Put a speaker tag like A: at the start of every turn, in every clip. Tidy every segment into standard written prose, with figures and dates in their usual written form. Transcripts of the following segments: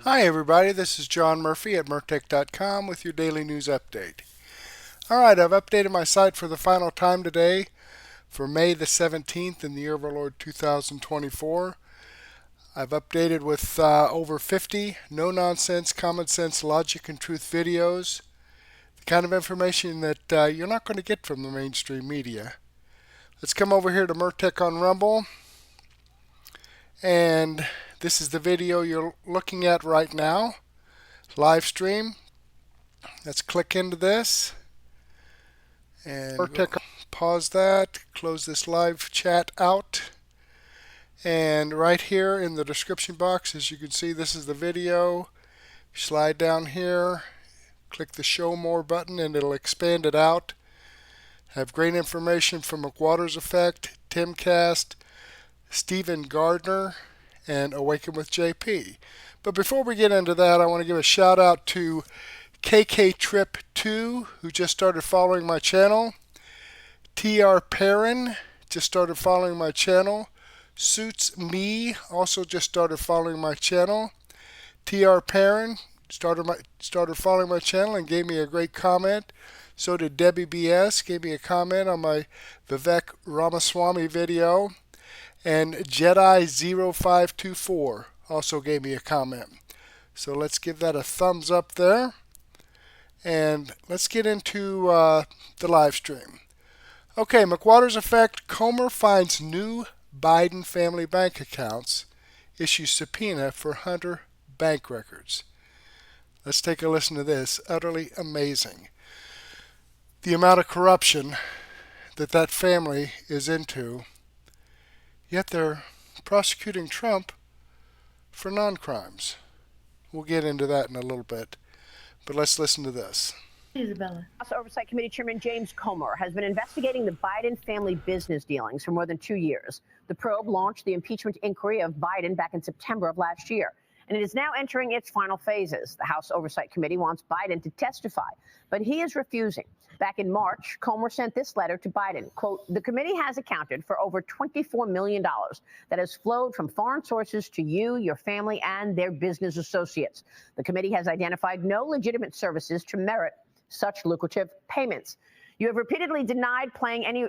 A: Hi everybody, this is John Murphy at Murtech.com with your daily news update. Alright, I've updated my site for the final time today for May the 17th in the year of our Lord 2024. I've updated with over 50 no-nonsense, common sense, logic, and truth videos. The kind of information that you're not going to get from the mainstream media. Let's come over here to Murtech on Rumble. And this is the video you're looking at right now. Live stream. Let's click into this and pause that, close this live chat out. And right here in the description box, as you can see, this is the video. Slide down here, click the show more button, and it'll expand it out. Have great information from McWattersaffect, Timcast, Stephen Gardner, and Awaken with JP. But before we get into that, I want to give a shout out to KK Trip 2, who just started following my channel. TR Perrin just started following my channel. Suits Me also just started following my channel. TR Perrin started following my channel and gave me a great comment. So did Debbie BS, gave me a comment on my Vivek Ramaswamy video. And Jedi0524 also gave me a comment. So let's give that a thumbs up there. And let's get into the live stream. Okay, McWattersaffect, Comer finds new Biden family bank accounts, issues subpoena for Hunter bank records. Let's take a listen to this. Utterly amazing. The amount of corruption that family is into, yet they're prosecuting Trump for non-crimes. We'll get into that in a little bit. But let's listen to this.
B: Isabella. House Oversight Committee Chairman James Comer has been investigating the Biden family business dealings for more than 2 years. The probe launched the impeachment inquiry of Biden back in September of last year, and it is now entering its final phases. The House Oversight Committee wants Biden to testify, but he is refusing. Back in March, Comer sent this letter to Biden. Quote, the committee has accounted for over $24 million that has flowed from foreign sources to you, your family, and their business associates. The committee has identified no legitimate services to merit such lucrative payments. You have repeatedly denied playing any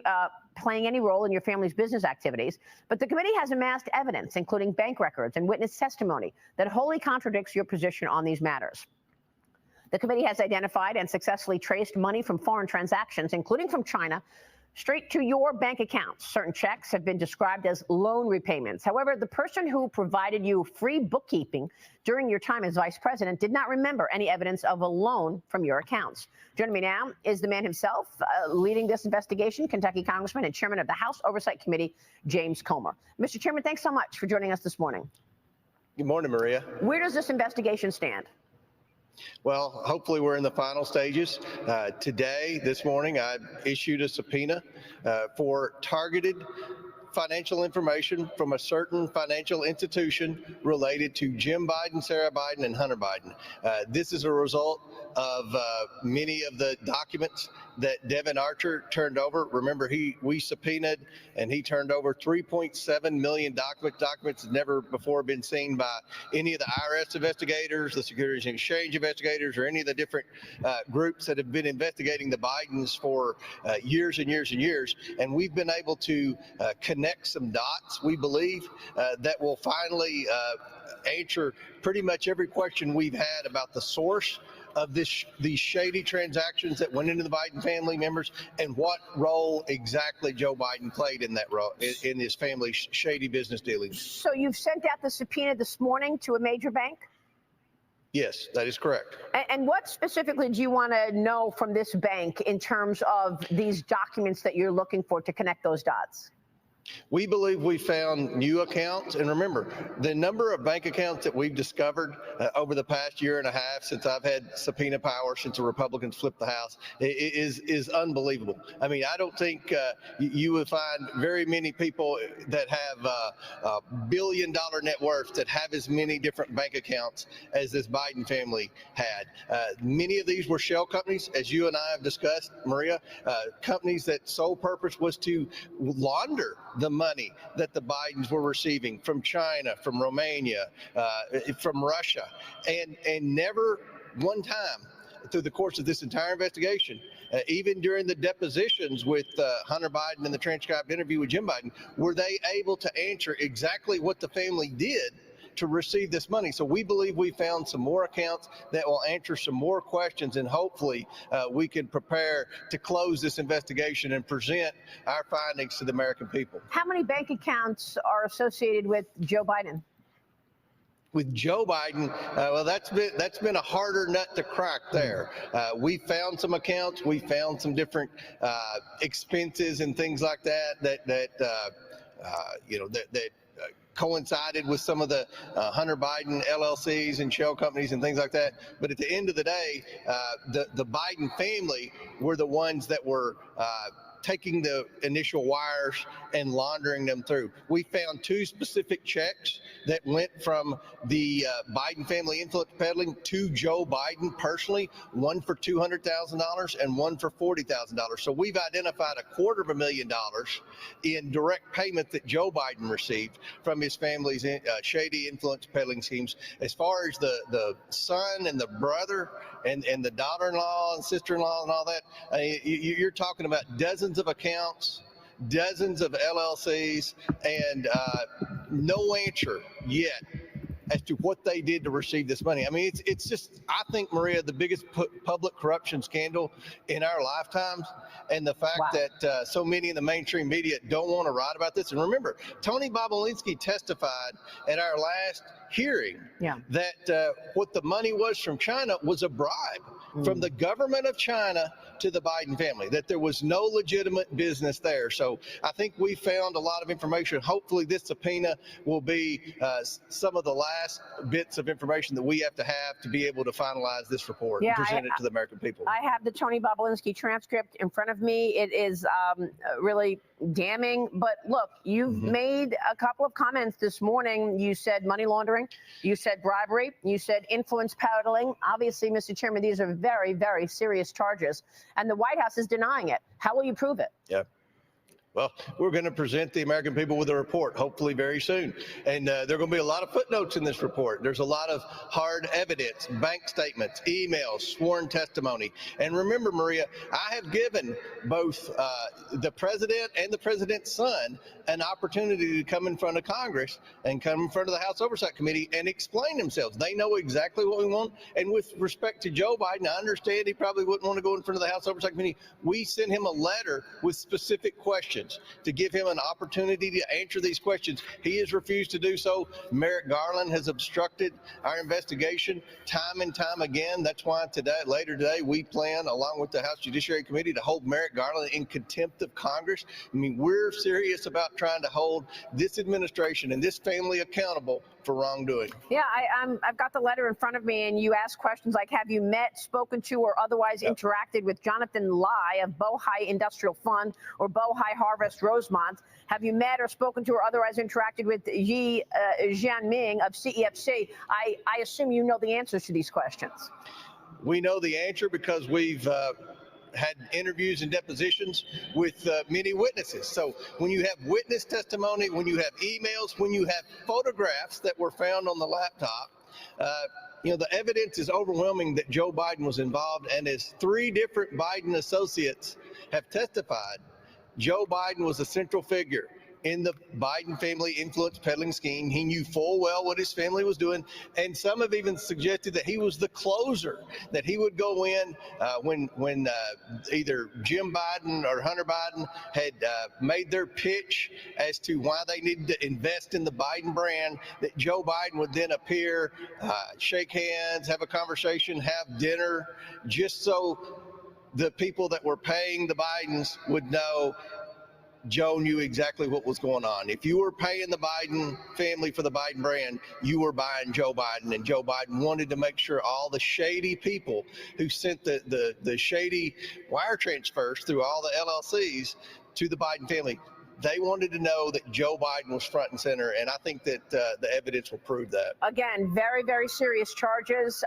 B: role in your family's business activities, but the committee has amassed evidence, including bank records and witness testimony, that wholly contradicts your position on these matters. The committee has identified and successfully traced money from foreign transactions, including from China, straight to your bank accounts. Certain checks have been described as loan repayments. However, the person who provided you free bookkeeping during your time as vice president did not remember any evidence of a loan from your accounts. Joining me now is the man himself leading this investigation, Kentucky Congressman and Chairman of the House Oversight Committee, James Comer. Mr. Chairman, thanks so much for joining us this morning.
C: Good morning, Maria.
B: Where does this investigation stand?
C: Well, hopefully we're in the final stages. This morning, I issued a subpoena for targeted financial information from a certain financial institution related to Jim Biden, Sarah Biden, and Hunter Biden. This is a result of many of the documents that Devin Archer turned over. Remember, we subpoenaed and he turned over 3.7 million documents never before been seen by any of the IRS investigators, the Securities and Exchange investigators, or any of the different groups that have been investigating the Bidens for years and years and years. And we've been able to connect some dots, we believe, that will finally answer pretty much every question we've had about the source of these shady transactions that went into the Biden family members and what role exactly Joe Biden played in that role in his family's shady business dealings.
B: So you've sent out the subpoena this morning to a major bank?
C: Yes, that is correct.
B: And what specifically do you want to know from this bank in terms of these documents that you're looking for to connect those dots?
C: We believe we found new accounts. And remember, the number of bank accounts that we've discovered over the past year and a half since I've had subpoena power, since the Republicans flipped the House, is unbelievable. I mean, I don't think you would find very many people that have billion-dollar net worths that have as many different bank accounts as this Biden family had. Many of these were shell companies, as you and I have discussed, Maria, companies that sole purpose was to launder the money that the Bidens were receiving from China, from Romania, from Russia, and never one time through the course of this entire investigation, even during the depositions with Hunter Biden and the transcribed interview with Jim Biden, were they able to answer exactly what the family did to receive this money. So we believe we found some more accounts that will answer some more questions, and hopefully we can prepare to close this investigation and present our findings to the American people.
B: How many bank accounts are associated with Joe Biden?
C: With Joe Biden, well, that's been a harder nut to crack there. We found some accounts, we found some different expenses and things like that coincided with some of the Hunter Biden LLCs and shell companies and things like that. But at the end of the day, the Biden family were the ones that were taking the initial wires and laundering them through. We found 2 specific checks that went from the Biden family influence peddling to Joe Biden personally, one for $200,000 and one for $40,000. So we've identified $250,000 in direct payment that Joe Biden received from his family's shady influence peddling schemes. As far as the son and the brother and the daughter-in-law and sister-in-law and all that, you're talking about dozens of accounts, dozens of LLCs, and no answer yet as to what they did to receive this money. I mean, it's just, I think, Maria, the biggest public corruption scandal in our lifetimes. And the fact that so many in the mainstream media don't want to write about this. And remember, Tony Bobulinski testified at our last hearing that what the money was from China was a bribe from the government of China to the Biden family, that there was no legitimate business there. So I think we found a lot of information. Hopefully this subpoena will be some of the last bits of information that we have to be able to finalize this report and present it to the American people.
B: I have the Tony Bobulinski transcript in front of me. It is really damning. But look, you've made a couple of comments this morning. You said money laundering, you said bribery, you said influence peddling. Obviously, Mr. Chairman, these are very, very serious charges, and the White House is denying it. How will you prove it?
C: Yeah. Well, we're going to present the American people with a report, hopefully very soon. And there are going to be a lot of footnotes in this report. There's a lot of hard evidence, bank statements, emails, sworn testimony. And remember, Maria, I have given both the president and the president's son an opportunity to come in front of Congress and come in front of the House Oversight Committee and explain themselves. They know exactly what we want. And with respect to Joe Biden, I understand he probably wouldn't want to go in front of the House Oversight Committee. We sent him a letter with specific questions to give him an opportunity to answer these questions. He has refused to do so. Merrick Garland has obstructed our investigation time and time again. That's why later today, we plan, along with the House Judiciary Committee, to hold Merrick Garland in contempt of Congress. I mean, we're serious about trying to hold this administration and this family accountable for wrongdoing.
B: Yeah, I've got the letter in front of me, and you ask questions like, have you met, spoken to, or otherwise interacted with Jonathan Lai of Bohai Industrial Fund or Bohai Harvest Rosemont? Have you met or spoken to or otherwise interacted with Yi Jianming of CEFC? I assume you know the answers to these questions.
C: We know the answer because we've had interviews and depositions with many witnesses. So when you have witness testimony, when you have emails, when you have photographs that were found on the laptop, the evidence is overwhelming that Joe Biden was involved, and as 3 different Biden associates have testified, Joe Biden was a central figure in the Biden family influence peddling scheme. He knew full well what his family was doing, and some have even suggested that he was the closer, that he would go in when either Jim Biden or Hunter Biden had made their pitch as to why they needed to invest in the Biden brand, that Joe Biden would then appear, shake hands, have a conversation, have dinner, just so the people that were paying the Bidens would know Joe knew exactly what was going on. If you were paying the Biden family for the Biden brand, you were buying Joe Biden, and Joe Biden wanted to make sure all the shady people who sent the shady wire transfers through all the LLCs to the Biden family, they wanted to know that Joe Biden was front and center, and I think that the evidence will prove that.
B: Again, very, very serious charges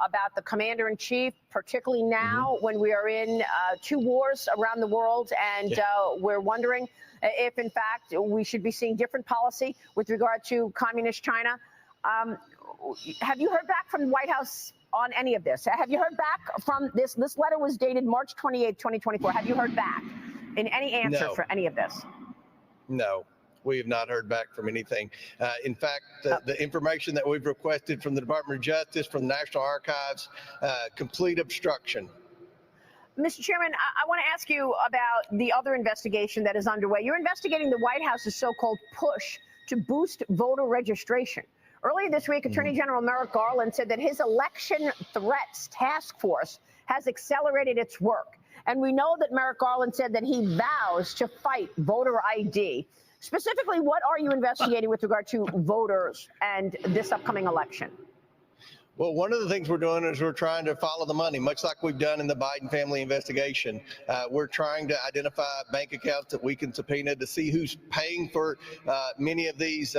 B: about the commander-in-chief, particularly now when we are in 2 wars around the world, and we're wondering if in fact we should be seeing different policy with regard to communist China. Have you heard back from the White House on any of this? Have you heard back from this? This letter was dated March 28, 2024. Have you heard back in any answer for any of this?
C: No, we have not heard back from anything. In fact, the information that we've requested from the Department of Justice, from the National Archives, complete obstruction.
B: Mr. Chairman, I want to ask you about the other investigation that is underway. You're investigating the White House's so-called push to boost voter registration. Earlier this week, Attorney General Merrick Garland said that his election threats task force has accelerated its work. And we know that Merrick Garland said that he vows to fight voter ID. Specifically, what are you investigating with regard to voters and this upcoming election?
C: Well, one of the things we're doing is we're trying to follow the money, much like we've done in the Biden family investigation. We're trying to identify bank accounts that we can subpoena to see who's paying for many of these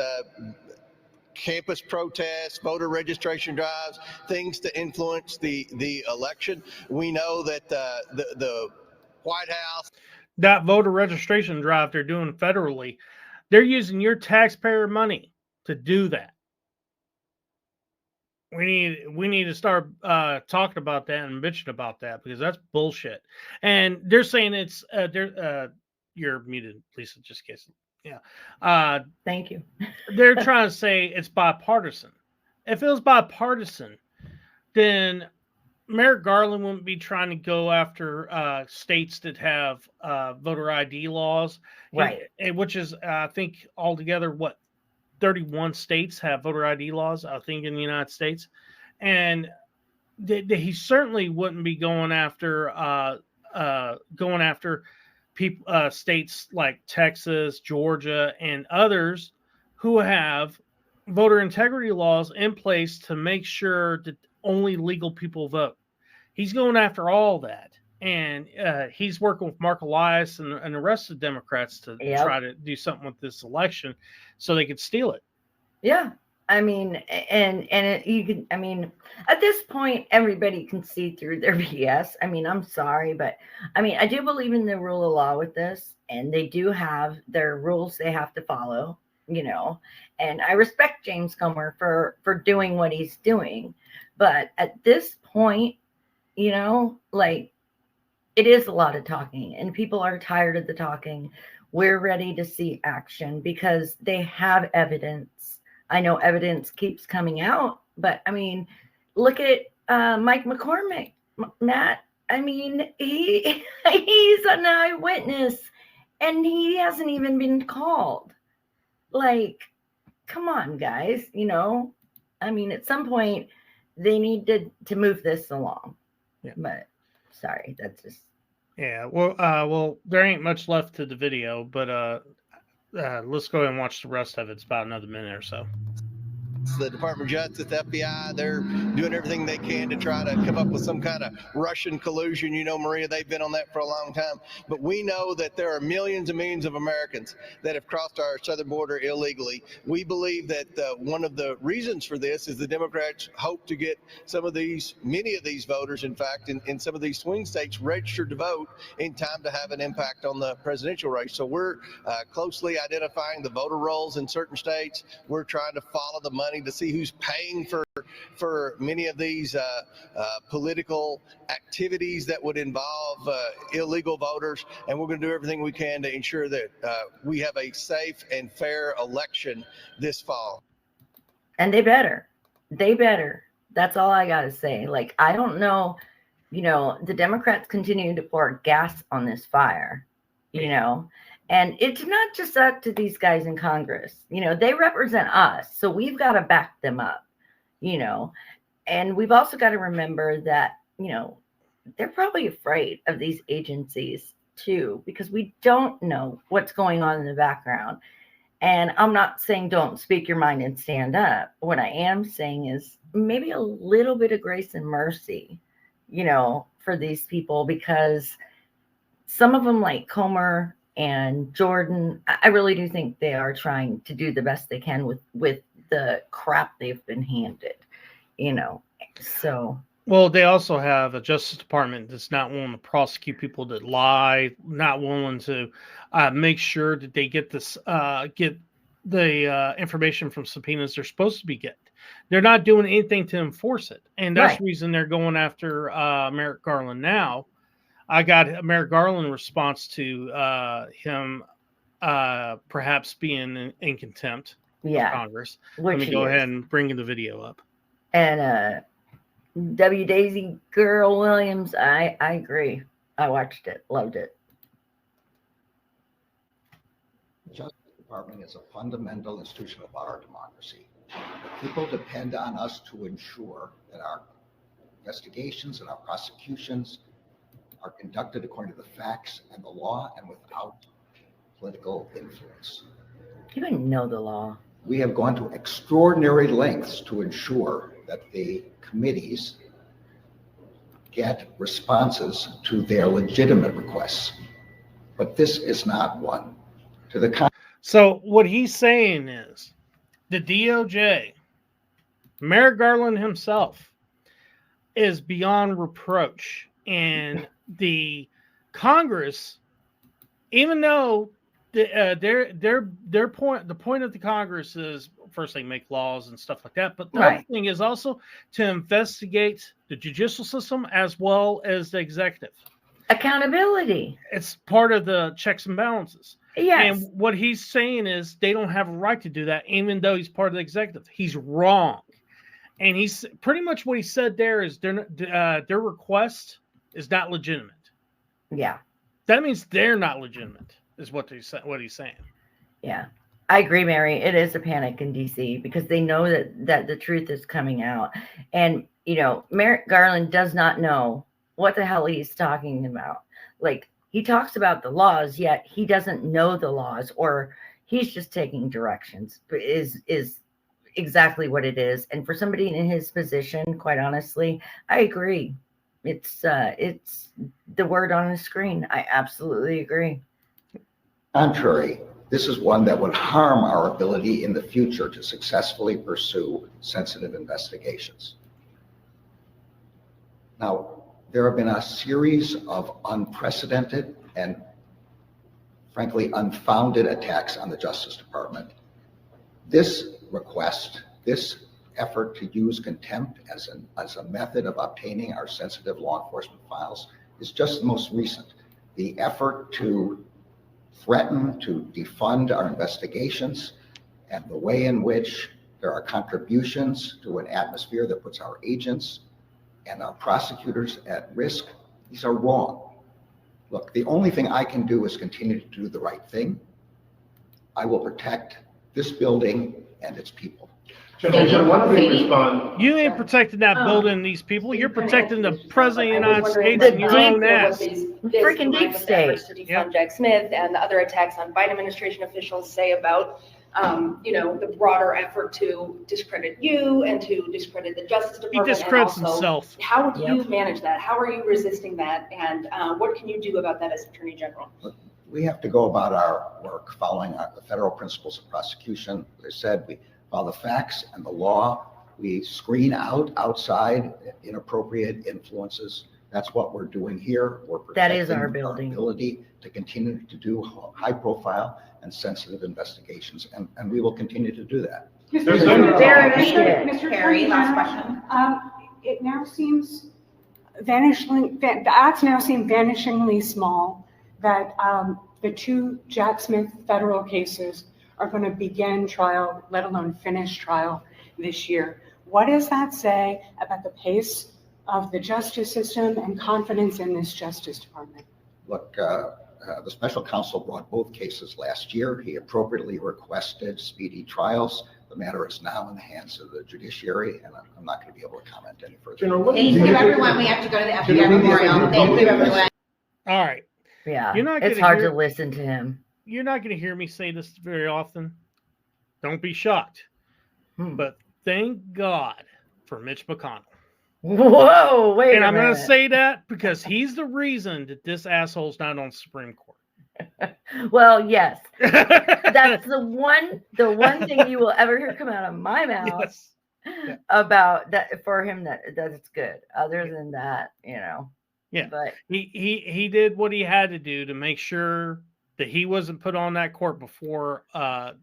C: campus protests, voter registration drives, things to influence the election. We know that the White House,
D: that voter registration drive they're doing federally, they're using your taxpayer money to do that. We need to start talking about that and bitching about that, because that's bullshit. And they're saying it's you're muted, Lisa, just in case. Yeah.
E: Thank you.
D: They're trying to say it's bipartisan. If it was bipartisan, then Merrick Garland wouldn't be trying to go after states that have voter ID laws,
E: right?
D: Which is, I think, altogether, 31 states have voter ID laws, I think, in the United States. And he certainly wouldn't be going after people, states like Texas, Georgia, and others who have voter integrity laws in place to make sure that only legal people vote. He's going after all that. And he's working with Mark Elias and the rest of the Democrats to try to do something with this election so they could steal it.
E: Yeah. I mean, you can, I mean, at this point, everybody can see through their BS. I mean, I'm sorry, but I mean, I do believe in the rule of law with this, and they do have their rules they have to follow, and I respect James Comer for doing what he's doing. But at this point, like, it is a lot of talking, and people are tired of the talking. We're ready to see action because they have evidence. I know evidence keeps coming out, but I mean, look at Mike McCormick, Matt. I mean, he's an eyewitness, and he hasn't even been called. Like, come on, guys. I mean, at some point, they need to move this along.
D: Yeah.
E: But sorry, that's just.
D: Yeah. Well, there ain't much left to the video, but let's go ahead and watch the rest of it. It's about another minute or so.
C: The Department of Justice, the FBI, they're doing everything they can to try to come up with some kind of Russian collusion. Maria, they've been on that for a long time. But we know that there are millions and millions of Americans that have crossed our southern border illegally. We believe that one of the reasons for this is the Democrats hope to get many of these voters, in fact, in some of these swing states, registered to vote in time to have an impact on the presidential race. So we're closely identifying the voter rolls in certain states. We're trying to follow the money to see who's paying for many of these political activities that would involve illegal voters, and we're going to do everything we can to ensure that we have a safe and fair election this fall.
E: And they better. That's all I got to say. Like, I don't know, the Democrats continue to pour gas on this fire, And it's not just up to these guys in Congress. They represent us. So we've got to back them up, And we've also got to remember that, they're probably afraid of these agencies too, because we don't know what's going on in the background. And I'm not saying don't speak your mind and stand up. What I am saying is maybe a little bit of grace and mercy, for these people, because some of them, like Comer and Jordan, I really do think they are trying to do the best they can with the crap they've been handed, so.
D: Well, they also have a Justice Department that's not willing to prosecute people that lie, not willing to make sure that they get this get the information from subpoenas they're supposed to be getting. They're not doing anything to enforce it, and that's the reason they're going after Merrick Garland now. I got a Merrick Garland response to him perhaps being in contempt of Congress. Let me go ahead and bring the video up.
E: And W. Daisy Girl Williams, I agree. I watched it, loved it.
F: The Justice Department is a fundamental institution of our democracy. People depend on us to ensure that our investigations and our prosecutions are conducted according to the facts and the law and without political influence.
E: You didn't know the law.
F: We have gone to extraordinary lengths to ensure that the committees get responses to their legitimate requests. But this is not one.
D: So what he's saying is the DOJ, Merrick Garland himself, is beyond reproach. And the Congress, even though their point, the point of the Congress is first they make laws and stuff like that, but the other thing is also to investigate the judicial system as well as the executive.
E: Accountability.
D: It's part of the checks and balances.
E: Yes.
D: And what he's saying is they don't have a right to do that, even though he's part of the executive. He's wrong. And he's pretty much what he said there is their request is not legitimate.
E: Yeah.
D: That means they're not legitimate, is what he's saying.
E: Yeah. I agree, Mary. It is a panic in DC because they know that the truth is coming out. And, Merrick Garland does not know what the hell he's talking about. Like, he talks about the laws, yet he doesn't know the laws, or he's just taking directions, is exactly what it is. And for somebody in his position, quite honestly, I agree. It's the word on the screen. I absolutely agree.
F: Contrary, this is one that would harm our ability in the future to successfully pursue sensitive investigations. Now, there have been a series of unprecedented and frankly unfounded attacks on the Justice Department. This request, this effort to use contempt as a method of obtaining our sensitive law enforcement files is just the most recent. The effort to threaten to defund our investigations and the way in which there are contributions to an atmosphere that puts our agents and our prosecutors at risk, these are wrong. Look, the only thing I can do is continue to do the right thing. I will protect this building and its people.
G: Gentlemen, why don't we respond?
D: You ain't protecting that building and these people. You're protecting the president of the United States and your own ass.
E: Freaking deep state.
H: To defund Jack Smith and the other attacks on Biden administration officials say about the broader effort to discredit you and to discredit the Justice Department.
D: He discredits
H: and also,
D: himself.
H: How do you manage that? How are you resisting that? And what can you do about that as Attorney General?
F: We have to go about our work following the federal principles of prosecution. As I said, we follow the facts and the law. We screen out outside inappropriate influences. That's what we're doing here. We're protecting
E: that is our building.
F: Our ability to continue to do high profile and sensitive investigations. And we will continue to do that.
I: Mr. Perry, last question. It now seems the odds now seem vanishingly small that the two Jack Smith federal cases are going to begin trial, let alone finish trial this year. What does that say about the pace of the justice system and confidence in this Justice Department?
F: Look, the special counsel brought both cases last year. He appropriately requested speedy trials. The matter is now in the hands of the judiciary, and I'm not going to be able to comment any further.
J: Thank you, everyone. We have to go to the FBI Memorial. Thank you, everyone.
D: All right.
E: Yeah, it's hard to listen to him.
D: You're not going to hear me say this very often. Don't be shocked. But thank God for Mitch McConnell.
E: Whoa, wait
D: and
E: a
D: I'm
E: minute.
D: going to say that because he's the reason that this asshole's not on the Supreme Court.
E: Well, yes. That's the one thing you will ever hear come out of my mouth about that for him that's good. Other than that,
D: Yeah.
E: But
D: he did what he had to do to make sure that he wasn't put on that court before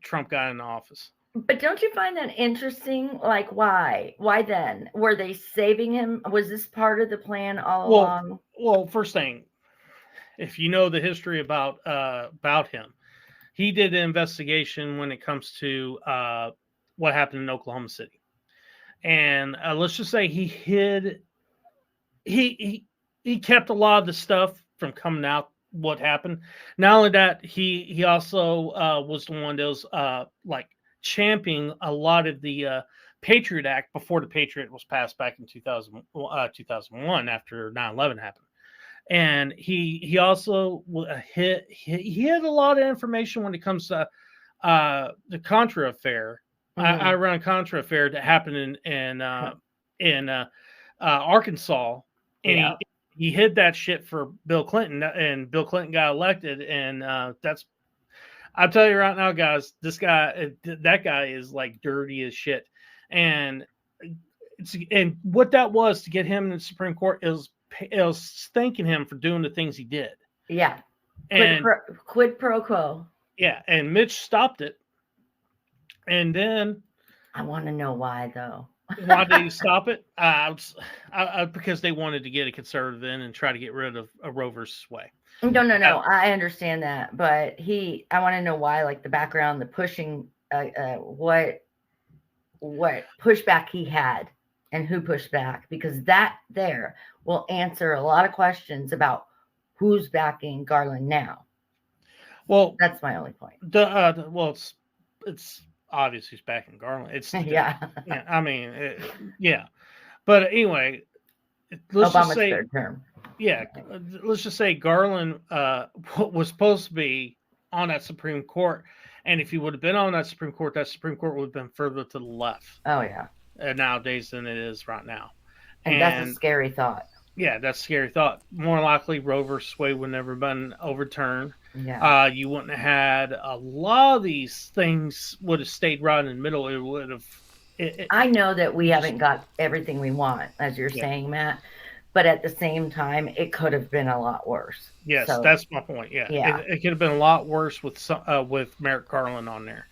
D: Trump got in office.
E: But don't you find that interesting? Like, why? Why then? Were they saving him? Was this part of the plan all along?
D: Well, first thing, if you know the history about him, he did an investigation when it comes to what happened in Oklahoma City, and let's just say he hid. He kept a lot of the stuff from coming out. What happened? Not only that, he also was the one that was like championing a lot of the Patriot Act before the Patriot was passed back in 2001 after 9/11 happened. And he also he had a lot of information when it comes to the Contra affair, Iran Contra affair that happened in Arkansas, and he hid that shit for Bill Clinton, and Bill Clinton got elected, and that's. I'll tell you right now, guys, that guy is like dirty as shit, and what that was to get him in the Supreme Court is thanking him for doing the things he did.
E: Yeah. Quid pro quo.
D: Yeah. And Mitch stopped it. And then
E: I want to know why, though.
D: Why did he stop it? Because they wanted to get a conservative in and try to get rid of Roe versus Wade.
E: No. I understand that. But I want to know why, like the background, the pushing, what pushback he had and who pushed back, because that there will answer a lot of questions about who's backing Garland now.
D: Well,
E: that's my only point.
D: It's obvious he's backing Garland. It's
E: yeah.
D: I mean, but anyway, let's
E: Obama's
D: just say
E: third term.
D: Yeah, let's just say Garland was supposed to be on that Supreme Court, and if he would have been on that Supreme Court would have been further to the left.
E: Oh yeah.
D: Nowadays than it is right now.
E: And that's a scary thought.
D: Yeah, that's a scary thought. More likely, Roe versus Wade would never have been overturned.
E: Yeah.
D: You wouldn't have had a lot of these things would have stayed right in the middle. It would have.
E: I know that we haven't got everything we want, as you're saying, Matt. But at the same time, it could have been a lot worse.
D: Yes, that's my point. Yeah. It could have been a lot worse with Merrick Garland on there.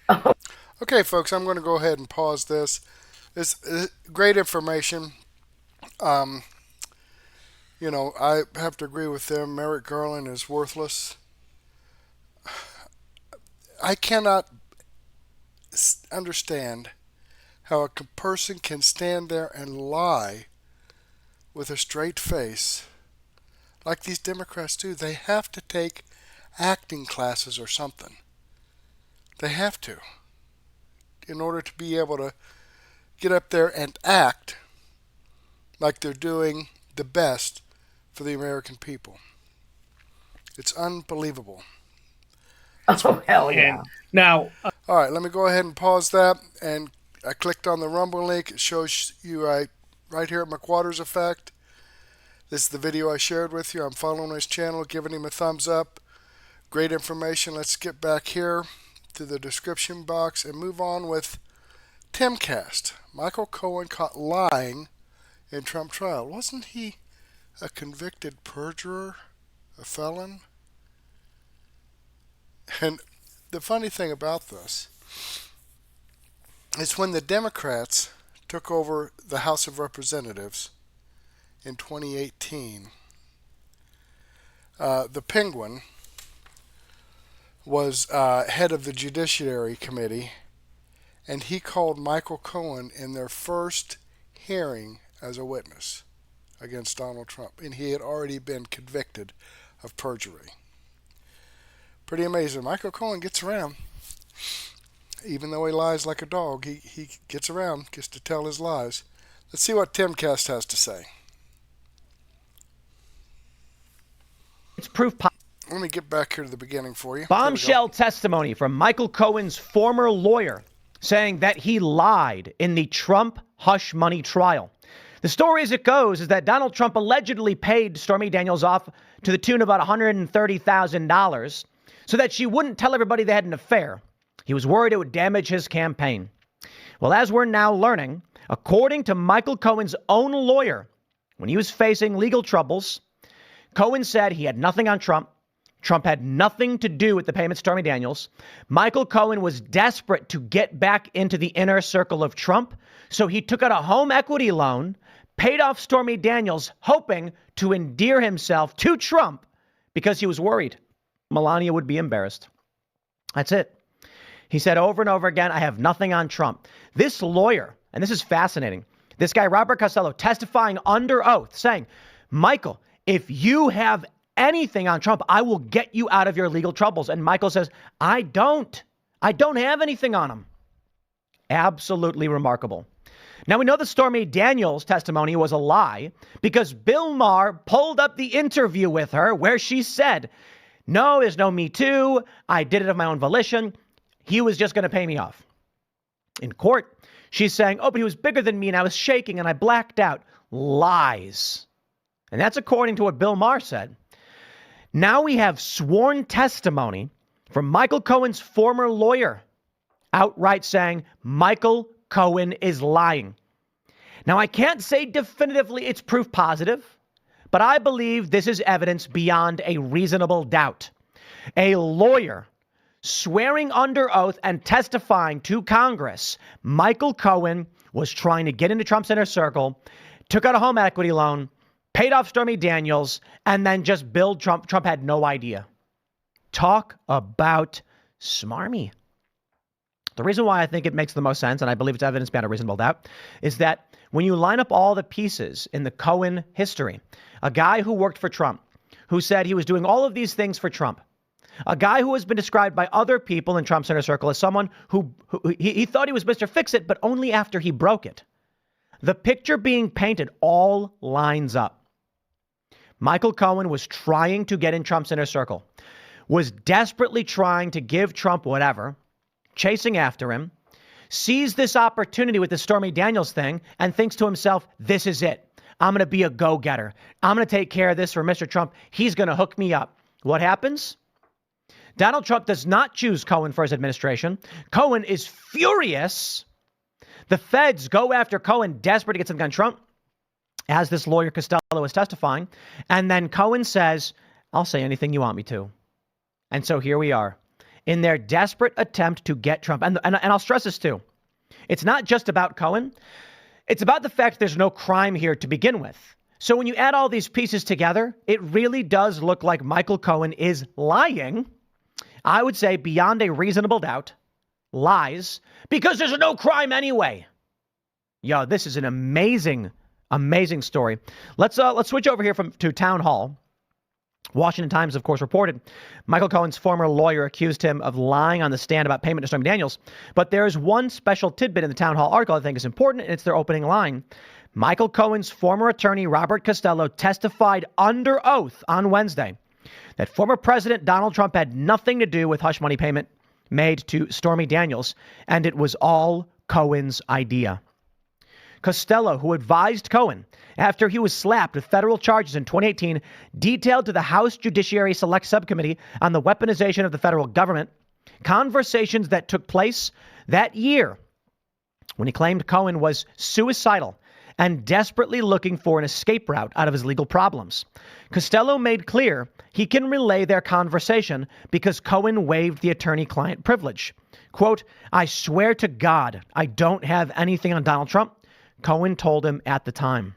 A: Okay, folks, I'm going to go ahead and pause this. It's great information. I have to agree with them. Merrick Garland is worthless. I cannot understand how a person can stand there and lie with a straight face like these Democrats do. They have to take acting classes or something. They have to, in order to be able to get up there and act like they're doing the best for the American people. It's unbelievable.
E: Oh, hell yeah.
D: Now,
A: all right, let me go ahead and pause that. And I clicked on the Rumble link. It shows you right here at McWattersaffect. This is the video I shared with you. I'm following his channel, giving him a thumbs up. Great information. Let's get back here to the description box and move on with Timcast. Michael Cohen caught lying in Trump trial. Wasn't he a convicted perjurer, a felon? And the funny thing about this is when the Democrats took over the House of Representatives in 2018, the Penguin was head of the Judiciary Committee, and he called Michael Cohen in their first hearing as a witness against Donald Trump, and he had already been convicted of perjury. Pretty amazing. Michael Cohen gets around. Even though he lies like a dog, he gets around, gets to tell his lies. Let's see what Timcast has to say.
K: It's proof.
A: Let me get back here to the beginning for you.
K: Bombshell testimony from Michael Cohen's former lawyer saying that he lied in the Trump hush money trial. The story as it goes is that Donald Trump allegedly paid Stormy Daniels off to the tune of about $130,000 so that she wouldn't tell everybody they had an affair. He was worried it would damage his campaign. Well, as we're now learning, according to Michael Cohen's own lawyer, when he was facing legal troubles, Cohen said he had nothing on Trump. Trump had nothing to do with the payment to Stormy Daniels. Michael Cohen was desperate to get back into the inner circle of Trump, so he took out a home equity loan, paid off Stormy Daniels, hoping to endear himself to Trump because he was worried Melania would be embarrassed. That's it. He said over and over again, I have nothing on Trump. This lawyer, and this is fascinating, this guy, Robert Costello, testifying under oath, saying, Michael, if you have anything on Trump, I will get you out of your legal troubles. And Michael says, I don't have anything on him. Absolutely remarkable. Now, we know that Stormy Daniels' testimony was a lie because Bill Maher pulled up the interview with her where she said, no, there's no Me Too. I did it of my own volition. He was just going to pay me off. In court, she's saying, oh, but he was bigger than me and I was shaking and I blacked out. Lies. And that's according to what Bill Maher said. Now we have sworn testimony from Michael Cohen's former lawyer outright saying Michael Cohen is lying. Now, I can't say definitively it's proof positive, but I believe this is evidence beyond a reasonable doubt. A lawyer swearing under oath and testifying to Congress, Michael Cohen was trying to get into Trump's inner circle, took out a home equity loan, paid off Stormy Daniels, and then just billed Trump. Trump had no idea. Talk about smarmy. The reason why I think it makes the most sense, and I believe it's evidence beyond a reasonable doubt, is that when you line up all the pieces in the Cohen history, a guy who worked for Trump, who said he was doing all of these things for Trump, a guy who has been described by other people in Trump's inner circle as someone who he thought he was Mr. Fix-It, but only after he broke it. The picture being painted all lines up. Michael Cohen was trying to get in Trump's inner circle, was desperately trying to give Trump whatever, chasing after him, sees this opportunity with the Stormy Daniels thing and thinks to himself, this is it. I'm going to be a go-getter. I'm going to take care of this for Mr. Trump. He's going to hook me up. What happens? Donald Trump does not choose Cohen for his administration. Cohen is furious. The feds go after Cohen, desperate to get something on Trump, as this lawyer Costello is testifying. And then Cohen says, I'll say anything you want me to. And so here we are in their desperate attempt to get Trump. And I'll stress this too. It's not just about Cohen. It's about the fact there's no crime here to begin with. So when you add all these pieces together, it really does look like Michael Cohen is lying. I would say beyond a reasonable doubt, lies, because there's no crime anyway. Yo, this is an amazing story. Let's switch over here to Town Hall. Washington Times, of course, reported Michael Cohen's former lawyer accused him of lying on the stand about payment to Stormy Daniels. But there is one special tidbit in the Town Hall article I think is important, and it's their opening line. Michael Cohen's former attorney, Robert Costello, testified under oath on Wednesday that former President Donald Trump had nothing to do with hush money payment made to Stormy Daniels, and it was all Cohen's idea. Costello, who advised Cohen after he was slapped with federal charges in 2018, detailed to the House Judiciary Select Subcommittee on the weaponization of the federal government conversations that took place that year when he claimed Cohen was suicidal and desperately looking for an escape route out of his legal problems. Costello made clear he can relay their conversation because Cohen waived the attorney-client privilege. Quote, I swear to God, I don't have anything on Donald Trump, Cohen told him at the time.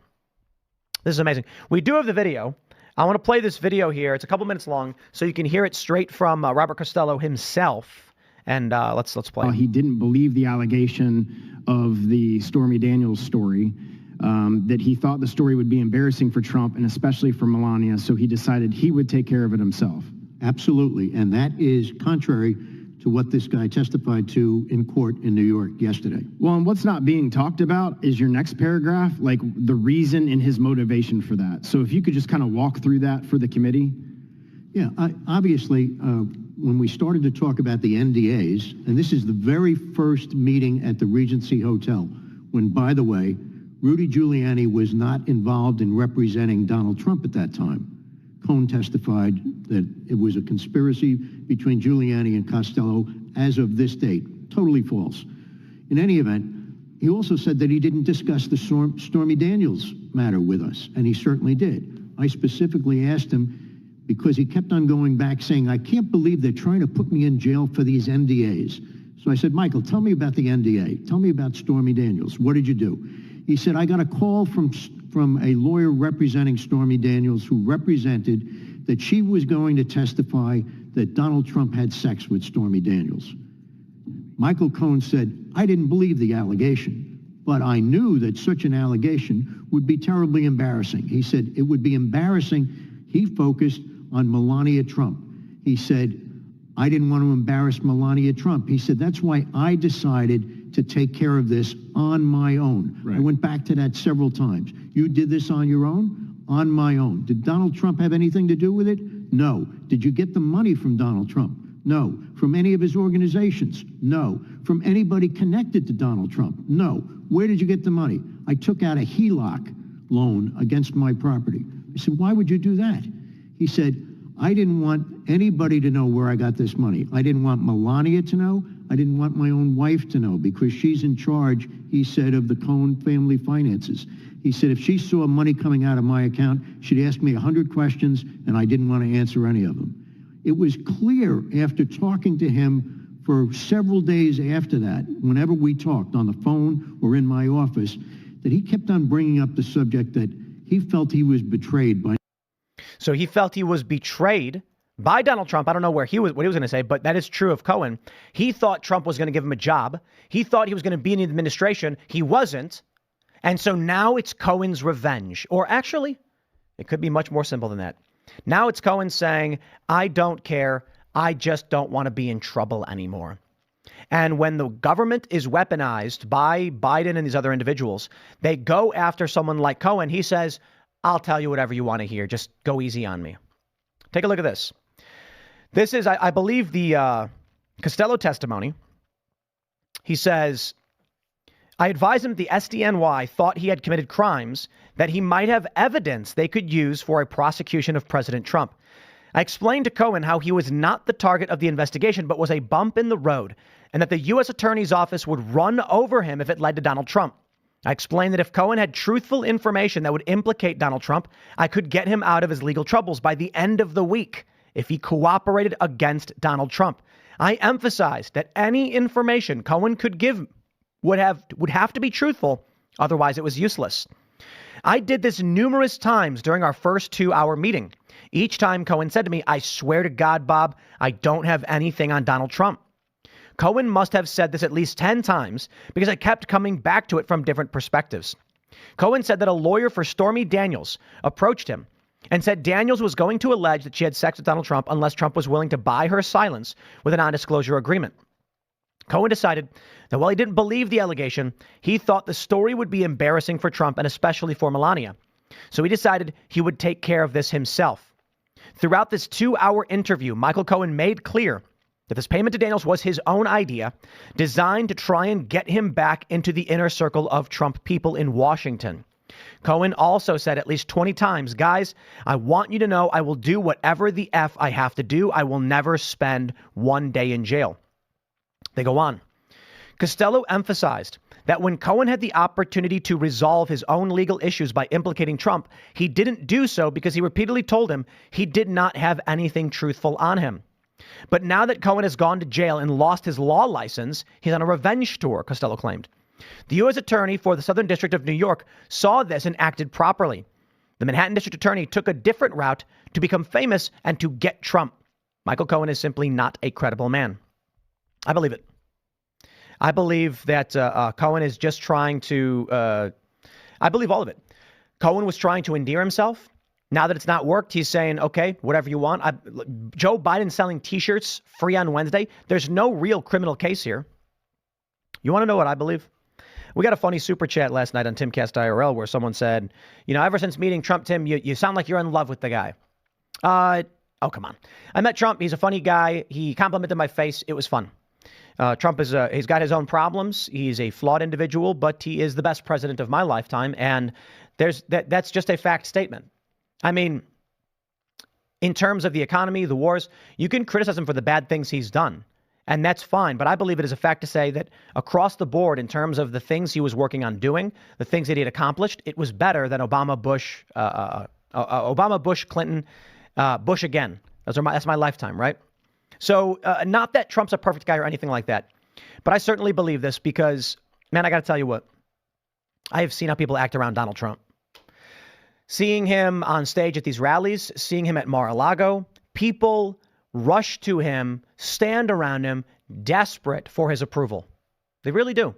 K: This is amazing. We do have the video. I want to play this video here. It's a couple minutes long, so you can hear it straight from Robert Costello himself. And let's play.
L: He didn't believe the allegation of the Stormy Daniels story, that he thought the story would be embarrassing for Trump and especially for Melania, so he decided he would take care of it himself.
M: Absolutely. And that is contrary to what this guy testified to in court in New York yesterday.
L: Well, and what's not being talked about is your next paragraph, like the reason and his motivation for that. So if you could just kind of walk through that for the committee.
M: Yeah, obviously, when we started to talk about the NDAs, and this is the very first meeting at the Regency Hotel, when, by the way, Rudy Giuliani was not involved in representing Donald Trump at that time. Cohen testified that it was a conspiracy between Giuliani and Costello as of this date. Totally false. In any event, he also said that he didn't discuss the Stormy Daniels matter with us, and he certainly did. I specifically asked him, because he kept on going back saying, I can't believe they're trying to put me in jail for these NDAs. So I said, Michael, tell me about the NDA. Tell me about Stormy Daniels. What did you do? He said, I got a call from a lawyer representing Stormy Daniels who represented that she was going to testify that Donald Trump had sex with Stormy Daniels. Michael Cohen said, I didn't believe the allegation, but I knew that such an allegation would be terribly embarrassing. He said it would be embarrassing. He focused on Melania Trump. He said, I didn't want to embarrass Melania Trump. He said, that's why I decided to take care of this on my own. Right. I went back to that several times. You did this on your own? On my own. Did Donald Trump have anything to do with it? No. Did you get the money from Donald Trump? No. From any of his organizations? No. From anybody connected to Donald Trump? No. Where did you get the money? I took out a HELOC loan against my property. I said, why would you do that? He said, I didn't want anybody to know where I got this money. I didn't want Melania to know. I didn't want my own wife to know because she's in charge, he said, of the Cohen family finances. He said, if she saw money coming out of my account, she'd ask me 100 questions and I didn't want to answer any of them. It was clear after talking to him for several days after that, whenever we talked on the phone or in my office, that he kept on bringing up the subject that he felt he was betrayed by.
K: So he felt he was betrayed by Donald Trump. I don't know what he was going to say, but that is true of Cohen. He thought Trump was going to give him a job. He thought he was going to be in the administration. He wasn't. And so now it's Cohen's revenge. Or actually, it could be much more simple than that. Now it's Cohen saying, I don't care. I just don't want to be in trouble anymore. And when the government is weaponized by Biden and these other individuals, they go after someone like Cohen. He says, I'll tell you whatever you want to hear. Just go easy on me. Take a look at this. This is, I believe, the Costello testimony. He says, I advised him the SDNY thought he had committed crimes that he might have evidence they could use for a prosecution of President Trump. I explained to Cohen how he was not the target of the investigation, but was a bump in the road, and that the U.S. Attorney's Office would run over him if it led to Donald Trump. I explained that if Cohen had truthful information that would implicate Donald Trump, I could get him out of his legal troubles by the end of the week if he cooperated against Donald Trump. I emphasized that any information Cohen could give would have to be truthful, otherwise it was useless. I did this numerous times during our first 2-hour meeting. Each time Cohen said to me, I swear to God, Bob, I don't have anything on Donald Trump. Cohen must have said this at least 10 times because I kept coming back to it from different perspectives. Cohen said that a lawyer for Stormy Daniels approached him and said Daniels was going to allege that she had sex with Donald Trump unless Trump was willing to buy her silence with a non-disclosure agreement. Cohen decided that while he didn't believe the allegation, he thought the story would be embarrassing for Trump and especially for Melania. So he decided he would take care of this himself. Throughout this 2-hour interview, Michael Cohen made clear that this payment to Daniels was his own idea, designed to try and get him back into the inner circle of Trump people in Washington. Cohen also said at least 20 times, guys, I want you to know I will do whatever the F I have to do. I will never spend one day in jail. They go on. Costello emphasized that when Cohen had the opportunity to resolve his own legal issues by implicating Trump, he didn't do so because he repeatedly told him he did not have anything truthful on him. But now that Cohen has gone to jail and lost his law license, he's on a revenge tour, Costello claimed. The U.S. Attorney for the Southern District of New York saw this and acted properly. The Manhattan District Attorney took a different route to become famous and to get Trump. Michael Cohen is simply not a credible man. I believe it. I believe that Cohen is just trying to, I believe all of it. Cohen was trying to endear himself. Now that it's not worked, he's saying, okay, whatever you want. Joe Biden selling T-shirts free on Wednesday. There's no real criminal case here. You want to know what I believe? We got a funny super chat last night on Timcast IRL where someone said, you know, ever since meeting Trump, Tim, you sound like you're in love with the guy. Oh, come on. I met Trump. He's a funny guy. He complimented my face. It was fun. Trump is he's got his own problems. He's a flawed individual, but he is the best president of my lifetime. And that's just a fact statement. I mean, in terms of the economy, the wars, you can criticize him for the bad things he's done, and that's fine. But I believe it is a fact to say that across the board, in terms of the things he was working on doing, the things that he had accomplished, it was better than Obama, Bush, Clinton, Bush again. That's my lifetime, right? So not that Trump's a perfect guy or anything like that, but I certainly believe this because, man, I got to tell you what. I have seen how people act around Donald Trump. Seeing him on stage at these rallies, seeing him at Mar-a-Lago, people rush to him, stand around him, desperate for his approval. They really do.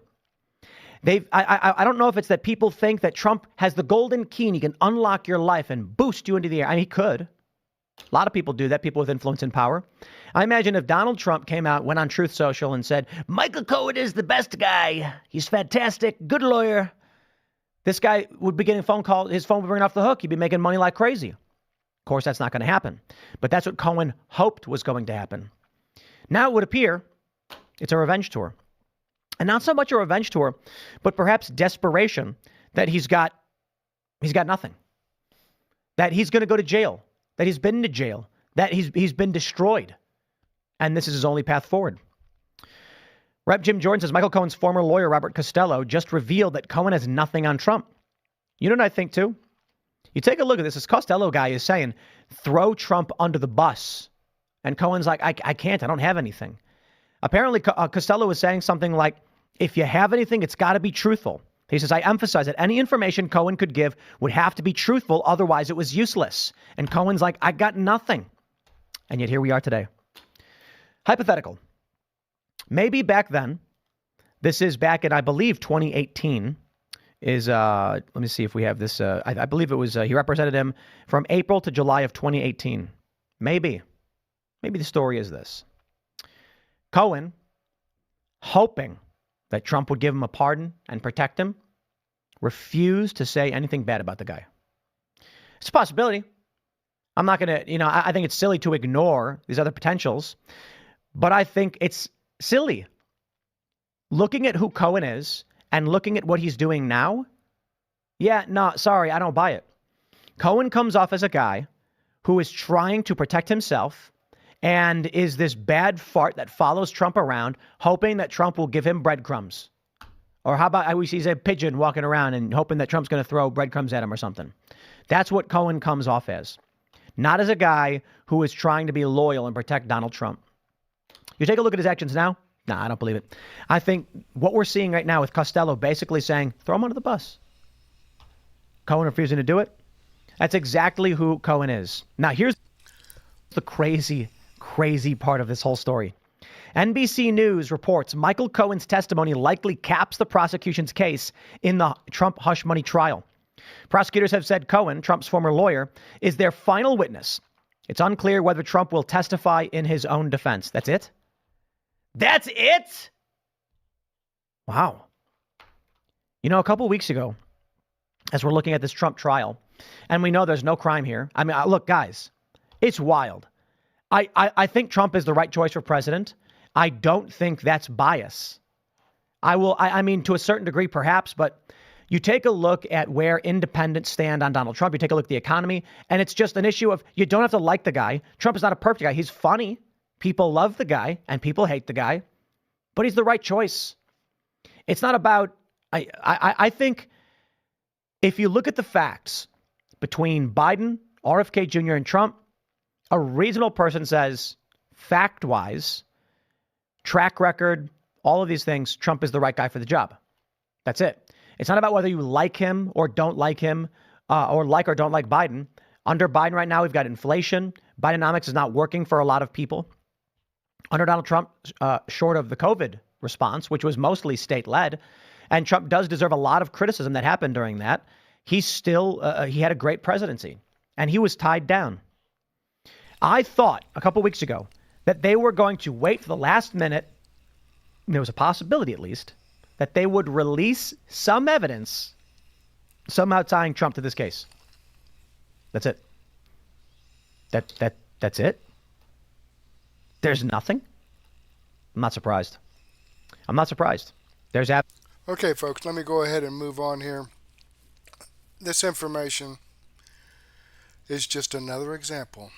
K: I don't know if it's that people think that Trump has the golden key and he can unlock your life and boost you into the air. I mean, he could. A lot of people do that, people with influence and power. I imagine if Donald Trump came out, went on Truth Social and said, Michael Cohen is the best guy. He's fantastic. Good lawyer. This guy would be getting phone calls. His phone would ring off the hook. He'd be making money like crazy. Of course, that's not going to happen. But that's what Cohen hoped was going to happen. Now it would appear it's a revenge tour. And not so much a revenge tour, but perhaps desperation that he's got nothing. That he's going to go to jail. That he's been to jail. That he's been destroyed. And this is his only path forward. Rep. Jim Jordan says Michael Cohen's former lawyer, Robert Costello, just revealed that Cohen has nothing on Trump. You know what I think, too? You take a look at this. This Costello guy is saying, throw Trump under the bus. And Cohen's like, I can't. I don't have anything. Apparently, Costello was saying something like, if you have anything, it's got to be truthful. He says, I emphasize that any information Cohen could give would have to be truthful. Otherwise, it was useless. And Cohen's like, I got nothing. And yet here we are today. Hypothetical. Maybe back then, this is back in, I believe, 2018, is, let me see if we have this. I believe it was, he represented him from April to July of 2018. Maybe the story is this. Cohen, hoping that Trump would give him a pardon and protect him, refused to say anything bad about the guy. It's a possibility. I'm not going to, I think it's silly to ignore these other potentials, but I think it's silly. Looking at who Cohen is and looking at what he's doing now, yeah, no, sorry, I don't buy it. Cohen comes off as a guy who is trying to protect himself and is this bad fart that follows Trump around, hoping that Trump will give him breadcrumbs. Or how about he's a pigeon walking around and hoping that Trump's going to throw breadcrumbs at him or something. That's what Cohen comes off as. Not as a guy who is trying to be loyal and protect Donald Trump. You take a look at his actions now. No, I don't believe it. I think what we're seeing right now with Costello basically saying, throw him under the bus. Cohen refusing to do it. That's exactly who Cohen is. Now, here's the crazy part of this whole story. NBC News reports Michael Cohen's testimony likely caps the prosecution's case in the Trump hush money trial. Prosecutors have said Cohen, Trump's former lawyer, is their final witness. It's unclear whether Trump will testify in his own defense. That's it? That's it? Wow. A couple weeks ago, as we're looking at this Trump trial, and we know there's no crime here. I mean, look, guys, it's wild. I think Trump is the right choice for president. I don't think that's bias. I mean, to a certain degree, perhaps, but you take a look at where independents stand on Donald Trump. You take a look at the economy, and it's just an issue of you don't have to like the guy. Trump is not a perfect guy. He's funny. People love the guy, and people hate the guy, but he's the right choice. It's not about, I think if you look at the facts between Biden, RFK Jr., and Trump, a reasonable person says, fact-wise, track record, all of these things, Trump is the right guy for the job. That's it. It's not about whether you like him or don't like him or don't like Biden. Under Biden right now, we've got inflation. Bidenomics is not working for a lot of people. Under Donald Trump, short of the COVID response, which was mostly state-led, and Trump does deserve a lot of criticism that happened during that, he had a great presidency, and he was tied down. I thought a couple weeks ago that they were going to wait for the last minute. There was a possibility, at least, that they would release some evidence somehow tying Trump to this case. That's it. That's it. There's nothing. I'm not surprised. There's
A: Okay, folks, let me go ahead and move on here. This information is just another example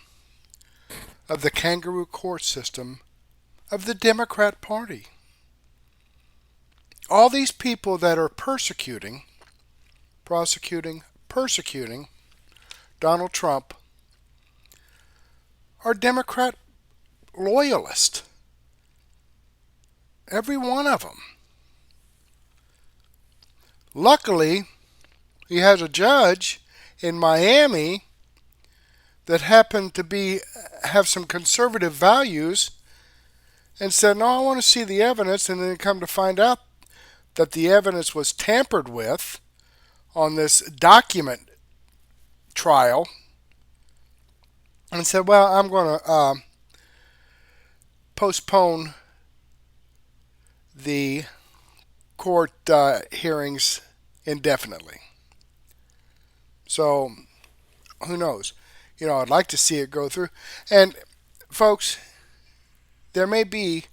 A: of the kangaroo court system of the Democrat Party. All these people that are persecuting Donald Trump are Democrat loyalists. Every one of them. Luckily, he has a judge in Miami that happened to have some conservative values and said, no, I want to see the evidence, and then come to find out that the evidence was tampered with on this document trial, and said, well, I'm going to postpone the court hearings indefinitely. So, who knows? I'd like to see it go through. And, folks, there may be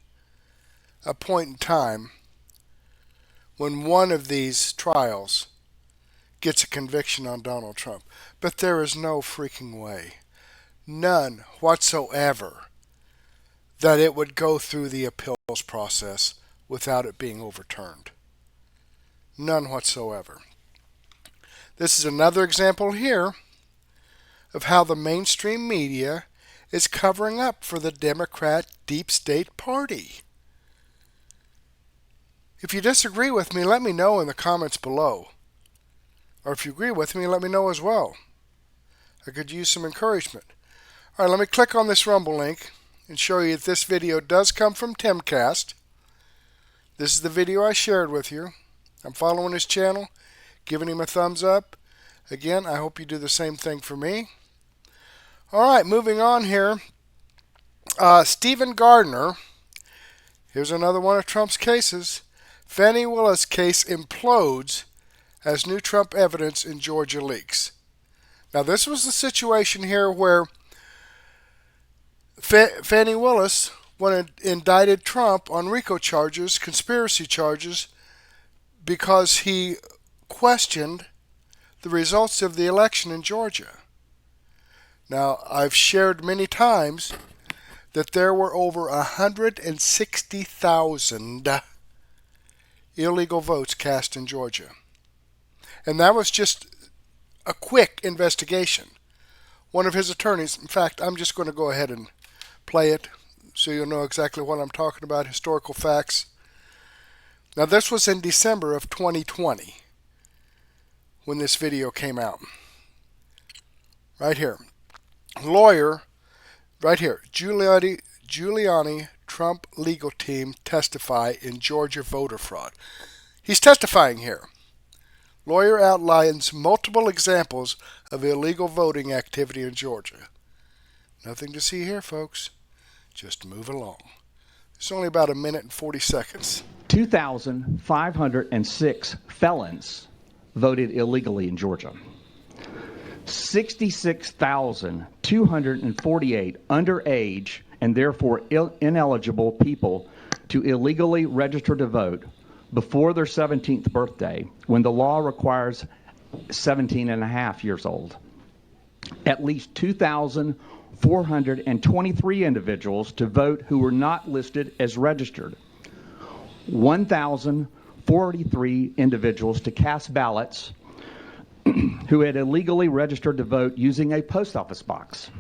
A: a point in time when one of these trials gets a conviction on Donald Trump. But there is no freaking way, none whatsoever, that it would go through the appeals process without it being overturned. None whatsoever. This is another example here of how the mainstream media is covering up for the Democrat deep state party. If you disagree with me, let me know in the comments below. Or if you agree with me, let me know as well. I could use some encouragement. All right, let me click on this Rumble link and show you that this video does come from Timcast. This is the video I shared with you. I'm following his channel, giving him a thumbs up. Again, I hope you do the same thing for me. All right, moving on here. Stephen Gardner. Here's another one of Trump's cases. Fani Willis case implodes as new Trump evidence in Georgia leaks. Now, this was the situation here where Fani Willis, when it indicted Trump on RICO charges, conspiracy charges, because he questioned the results of the election in Georgia. Now, I've shared many times that there were over 160,000 illegal votes cast in Georgia. And that was just a quick investigation. One of his attorneys, in fact, I'm just going to go ahead and play it so you'll know exactly what I'm talking about, historical facts. Now, this was in December of 2020 when this video came out. Right here. Lawyer, right here, Giuliani Trump legal team testify in Georgia voter fraud. He's testifying here. Lawyer outlines multiple examples of illegal voting activity in Georgia. Nothing to see here, folks. Just move along. It's only about 1 minute and 40 seconds.
K: 2,506 felons voted illegally in Georgia. 66,248 underage and therefore ineligible people to illegally register to vote before their 17th birthday, when the law requires 17 and a half years old. At least 2,423 individuals to vote who were not listed as registered. 1,043 individuals to cast ballots who had illegally registered to vote using a post office box.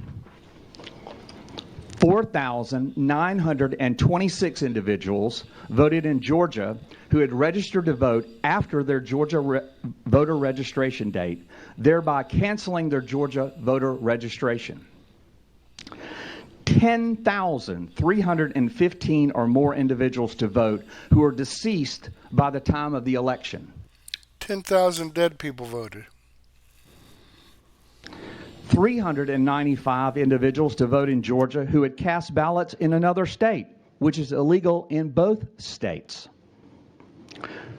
K: 4,926 individuals voted in Georgia who had registered to vote after their Georgia voter registration date, thereby canceling their Georgia voter registration. 10,315 or more individuals to vote who are deceased by the time of the election.
A: 10,000 dead people voted.
K: 395 individuals to vote in Georgia who had cast ballots in another state, which is illegal in both states.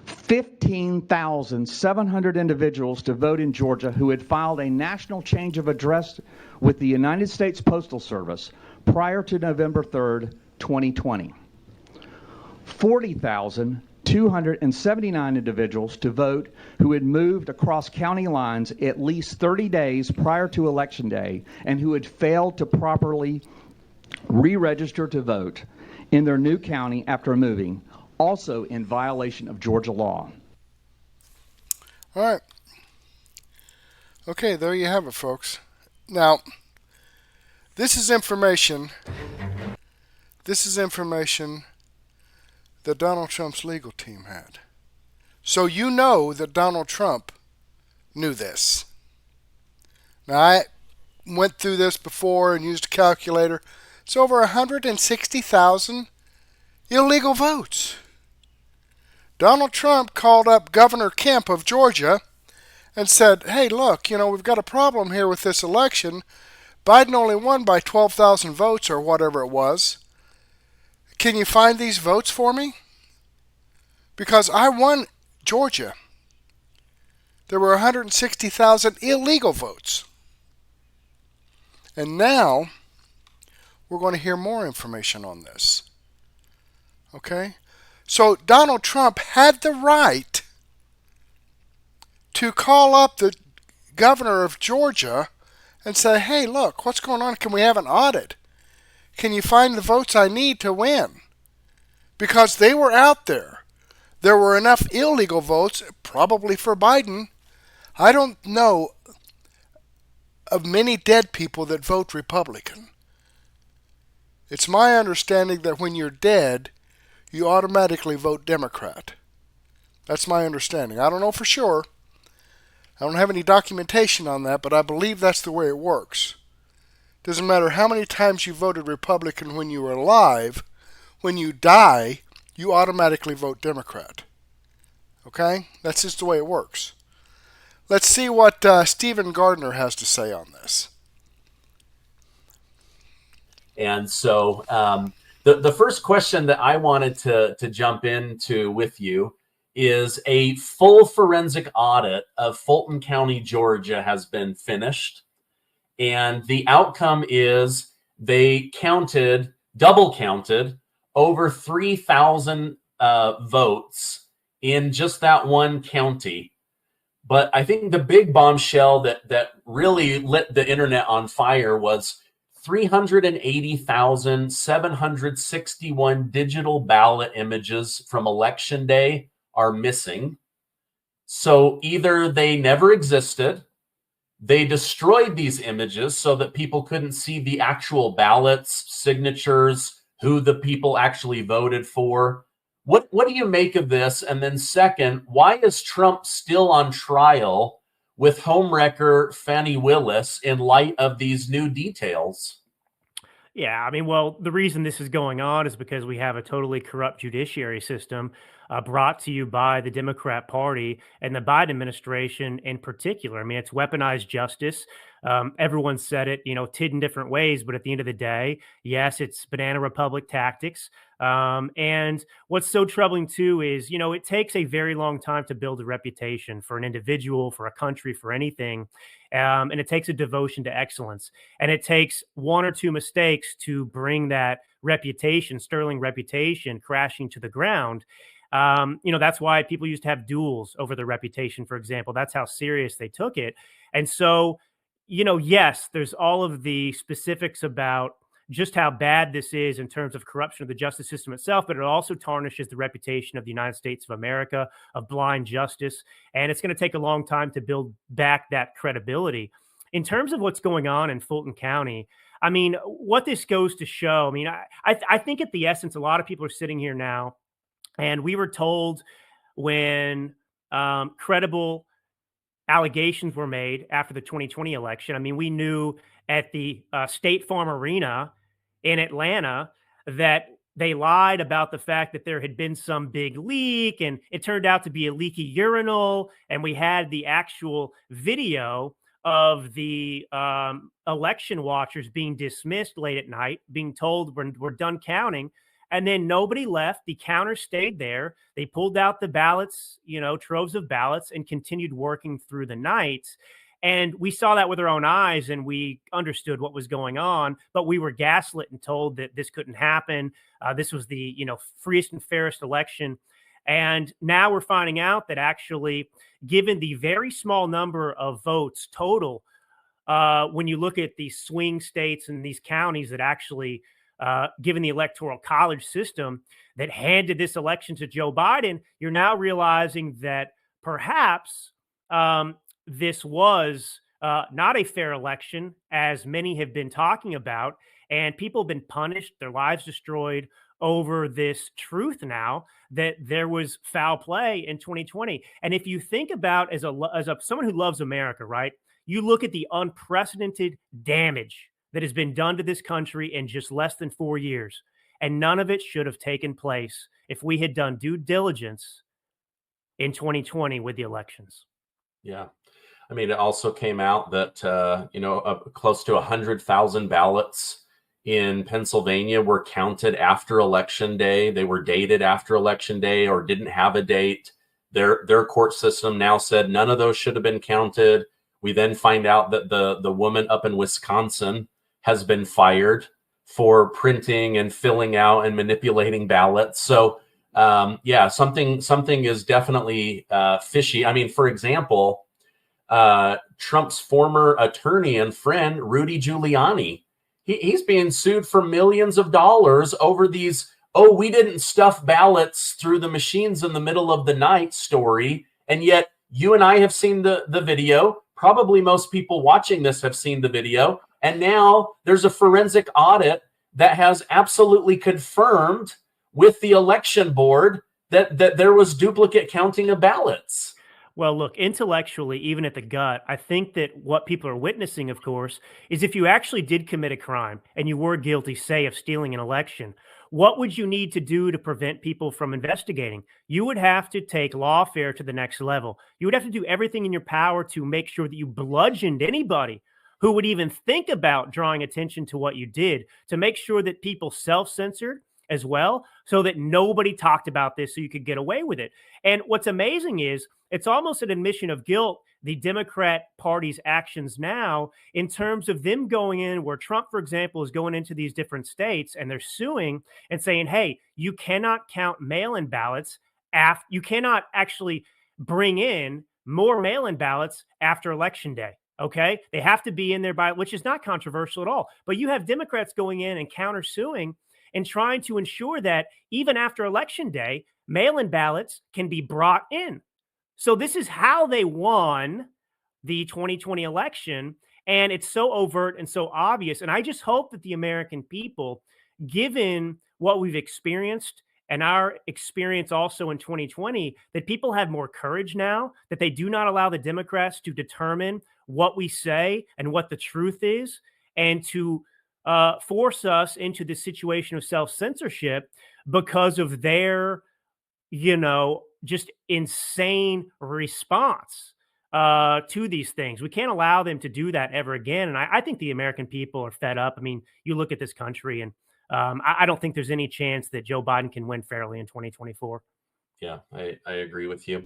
K: 15,700 individuals to vote in Georgia who had filed a national change of address with the United States Postal Service prior to November 3rd, 2020. 40,279 individuals to vote who had moved across county lines at least 30 days prior to Election Day and who had failed to properly re-register to vote in their new county after moving, also in violation of Georgia law.
A: All right. Okay, there you have it, folks. Now, This is information. This is information that Donald Trump's legal team had. So you know that Donald Trump knew this. Now, I went through this before and used a calculator. It's over 160,000 illegal votes. Donald Trump called up Governor Kemp of Georgia and said, hey, look, we've got a problem here with this election. Biden only won by 12,000 votes or whatever it was. Can you find these votes for me? Because I won Georgia. There were 160,000 illegal votes. And now we're going to hear more information on this. Okay? So Donald Trump had the right to call up the governor of Georgia and say, hey, look, what's going on? Can we have an audit? Can you find the votes I need to win? Because they were out there. There were enough illegal votes, probably for Biden. I don't know of many dead people that vote Republican. It's my understanding that when you're dead, you automatically vote Democrat. That's my understanding. I don't know for sure. I don't have any documentation on that, but I believe that's the way it works. Doesn't matter how many times you voted Republican when you were alive, when you die, you automatically vote Democrat. Okay? That's just the way it works. Let's see what Stephen Gardner has to say on this.
N: And so the first question that I wanted to jump into with you is a full forensic audit of Fulton County, Georgia has been finished. And the outcome is they double counted over 3,000 votes in just that one county. But I think the big bombshell that really lit the internet on fire was 380,761 digital ballot images from Election Day are missing. So either they never existed, they destroyed these images so that people couldn't see the actual ballots, signatures, who the people actually voted for. What do you make of this? And then second, why is Trump still on trial with homewrecker Fani Willis in light of these new details?
O: Yeah, I mean, well, the reason this is going on is because we have a totally corrupt judiciary system brought to you by the Democrat Party and the Biden administration in particular. I mean, it's weaponized justice. Everyone said it, in different ways, but at the end of the day, yes, it's banana republic tactics. And what's so troubling too is, it takes a very long time to build a reputation for an individual, for a country, for anything. And it takes a devotion to excellence. And it takes one or two mistakes to bring that reputation, sterling reputation, crashing to the ground. That's why people used to have duels over their reputation, for example. That's how serious they took it. And so, yes, there's all of the specifics about just how bad this is in terms of corruption of the justice system itself, but it also tarnishes the reputation of the United States of America, of blind justice. And it's going to take a long time to build back that credibility. In terms of what's going on in Fulton County, I mean, what this goes to show, I mean, I think at the essence, a lot of people are sitting here now, and we were told when credible allegations were made after the 2020 election. I mean, we knew at the State Farm Arena in Atlanta that they lied about the fact that there had been some big leak, and it turned out to be a leaky urinal. And we had the actual video of the election watchers being dismissed late at night, being told we're done counting. And then nobody left. The counter stayed there. They pulled out the ballots, troves of ballots, and continued working through the night. And we saw that with our own eyes, and we understood what was going on, but we were gaslit and told that this couldn't happen. This was the, freest and fairest election. And now we're finding out that actually, given the very small number of votes total, when you look at these swing states and these counties that actually, given the electoral college system that handed this election to Joe Biden, you're now realizing that perhaps this was not a fair election, as many have been talking about, and people have been punished, their lives destroyed over this truth now that there was foul play in 2020. And if you think about as a someone who loves America, right? You look at the unprecedented damage that has been done to this country in just less than 4 years, and none of it should have taken place if we had done due diligence in 2020 with the elections.
N: Yeah. I mean, it also came out that, close to 100,000 ballots in Pennsylvania were counted after Election Day. They were dated after Election Day or didn't have a date. Their court system now said none of those should have been counted. We then find out that the woman up in Wisconsin has been fired for printing and filling out and manipulating ballots. So, something is definitely fishy. I mean, for example, Trump's former attorney and friend, Rudy Giuliani, he's being sued for millions of dollars over these, we didn't stuff ballots through the machines in the middle of the night story. And yet you and I have seen the video. Probably most people watching this have seen the video. And now there's a forensic audit that has absolutely confirmed with the election board that there was duplicate counting of ballots.
O: Well, look, intellectually, even at the gut, I think that what people are witnessing, of course, is if you actually did commit a crime and you were guilty, say, of stealing an election, what would you need to do to prevent people from investigating? You would have to take lawfare to the next level. You would have to do everything in your power to make sure that you bludgeoned anybody who would even think about drawing attention to what you did, to make sure that people self-censored as well, so that nobody talked about this so you could get away with it. And what's amazing is it's almost an admission of guilt, the Democrat Party's actions now, in terms of them going in where Trump, for example, is going into these different states and they're suing and saying, hey, you cannot count mail-in ballots. You cannot actually bring in more mail-in ballots after Election Day. Okay, they have to be in there which is not controversial at all. But you have Democrats going in and countersuing and trying to ensure that even after Election Day, mail-in ballots can be brought in. So this is how they won the 2020 election, and it's so overt and so obvious. And I just hope that the American people, given what we've experienced and our experience also in 2020, that people have more courage now, that they do not allow the Democrats to determine what we say and what the truth is, and to force us into this situation of self-censorship because of their, just insane response to these things. We can't allow them to do that ever again. And I think the American people are fed up. I mean, you look at this country, and I don't think there's any chance that Joe Biden can win fairly in 2024.
N: Yeah, I agree with you.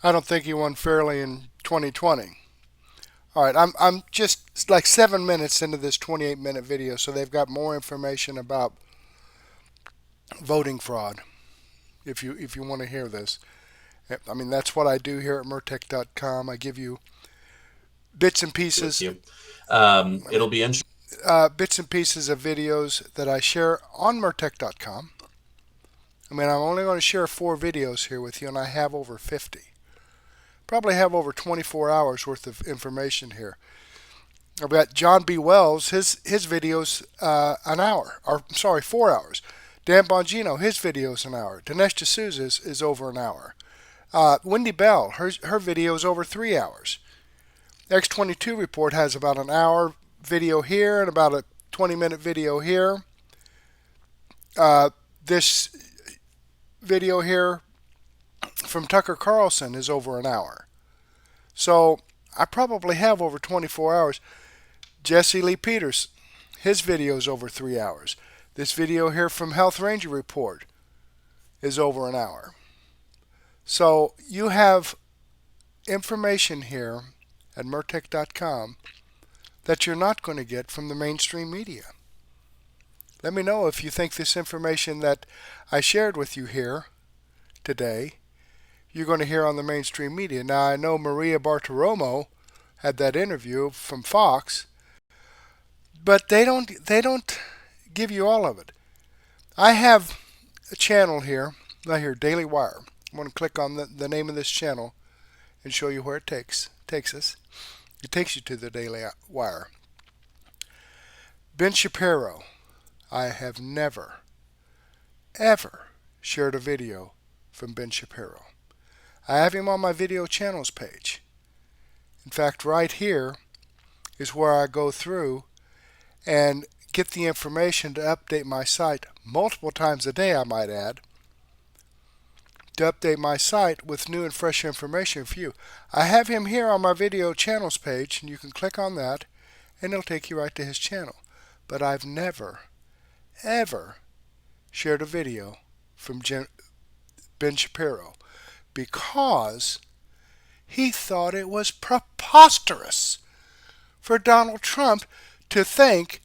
A: I don't think he won fairly in 2020. All right, I'm just like 7 minutes into this 28-minute video, so they've got more information about voting fraud. If you want to hear this, I mean, that's what I do here at Mertech.com. I give you bits and pieces.
N: It'll be interesting.
A: Bits and pieces of videos that I share on Mertech.com. I mean, I'm only going to share 4 videos here with you, and I have over 50. Probably have over 24 hours worth of information here. I've got John B. Wells, his videos an hour, or sorry, 4 hours. Dan Bongino, his videos an hour. Dinesh D'Souza's is over an hour. Wendy Bell, her video is over 3 hours. X22 Report has about an hour video here and about a 20-minute video here. This video here from Tucker Carlson is over an hour. So I probably have over 24 hours. Jesse Lee Peters, his video is over 3 hours. This video here from Health Ranger Report is over an hour. So you have information here at Mertech.com that you're not going to get from the mainstream media. Let me know if you think this information that I shared with you here today, you're going to hear on the mainstream media. Now, I know Maria Bartiromo had that interview from Fox, but they don't give you all of it. I have a channel here, right here, Daily Wire. I'm going to click on the name of this channel and show you where it takes us. It takes you to the Daily Wire. Ben Shapiro. I have never, ever shared a video from Ben Shapiro. I have him on my video channels page. In fact, right here is where I go through and get the information to update my site multiple times a day, I might add, to update my site with new and fresh information for you. I have him here on my video channels page, and you can click on that, and it'll take you right to his channel. But I've never, ever shared a video from Ben Shapiro because he thought it was preposterous for Donald Trump to think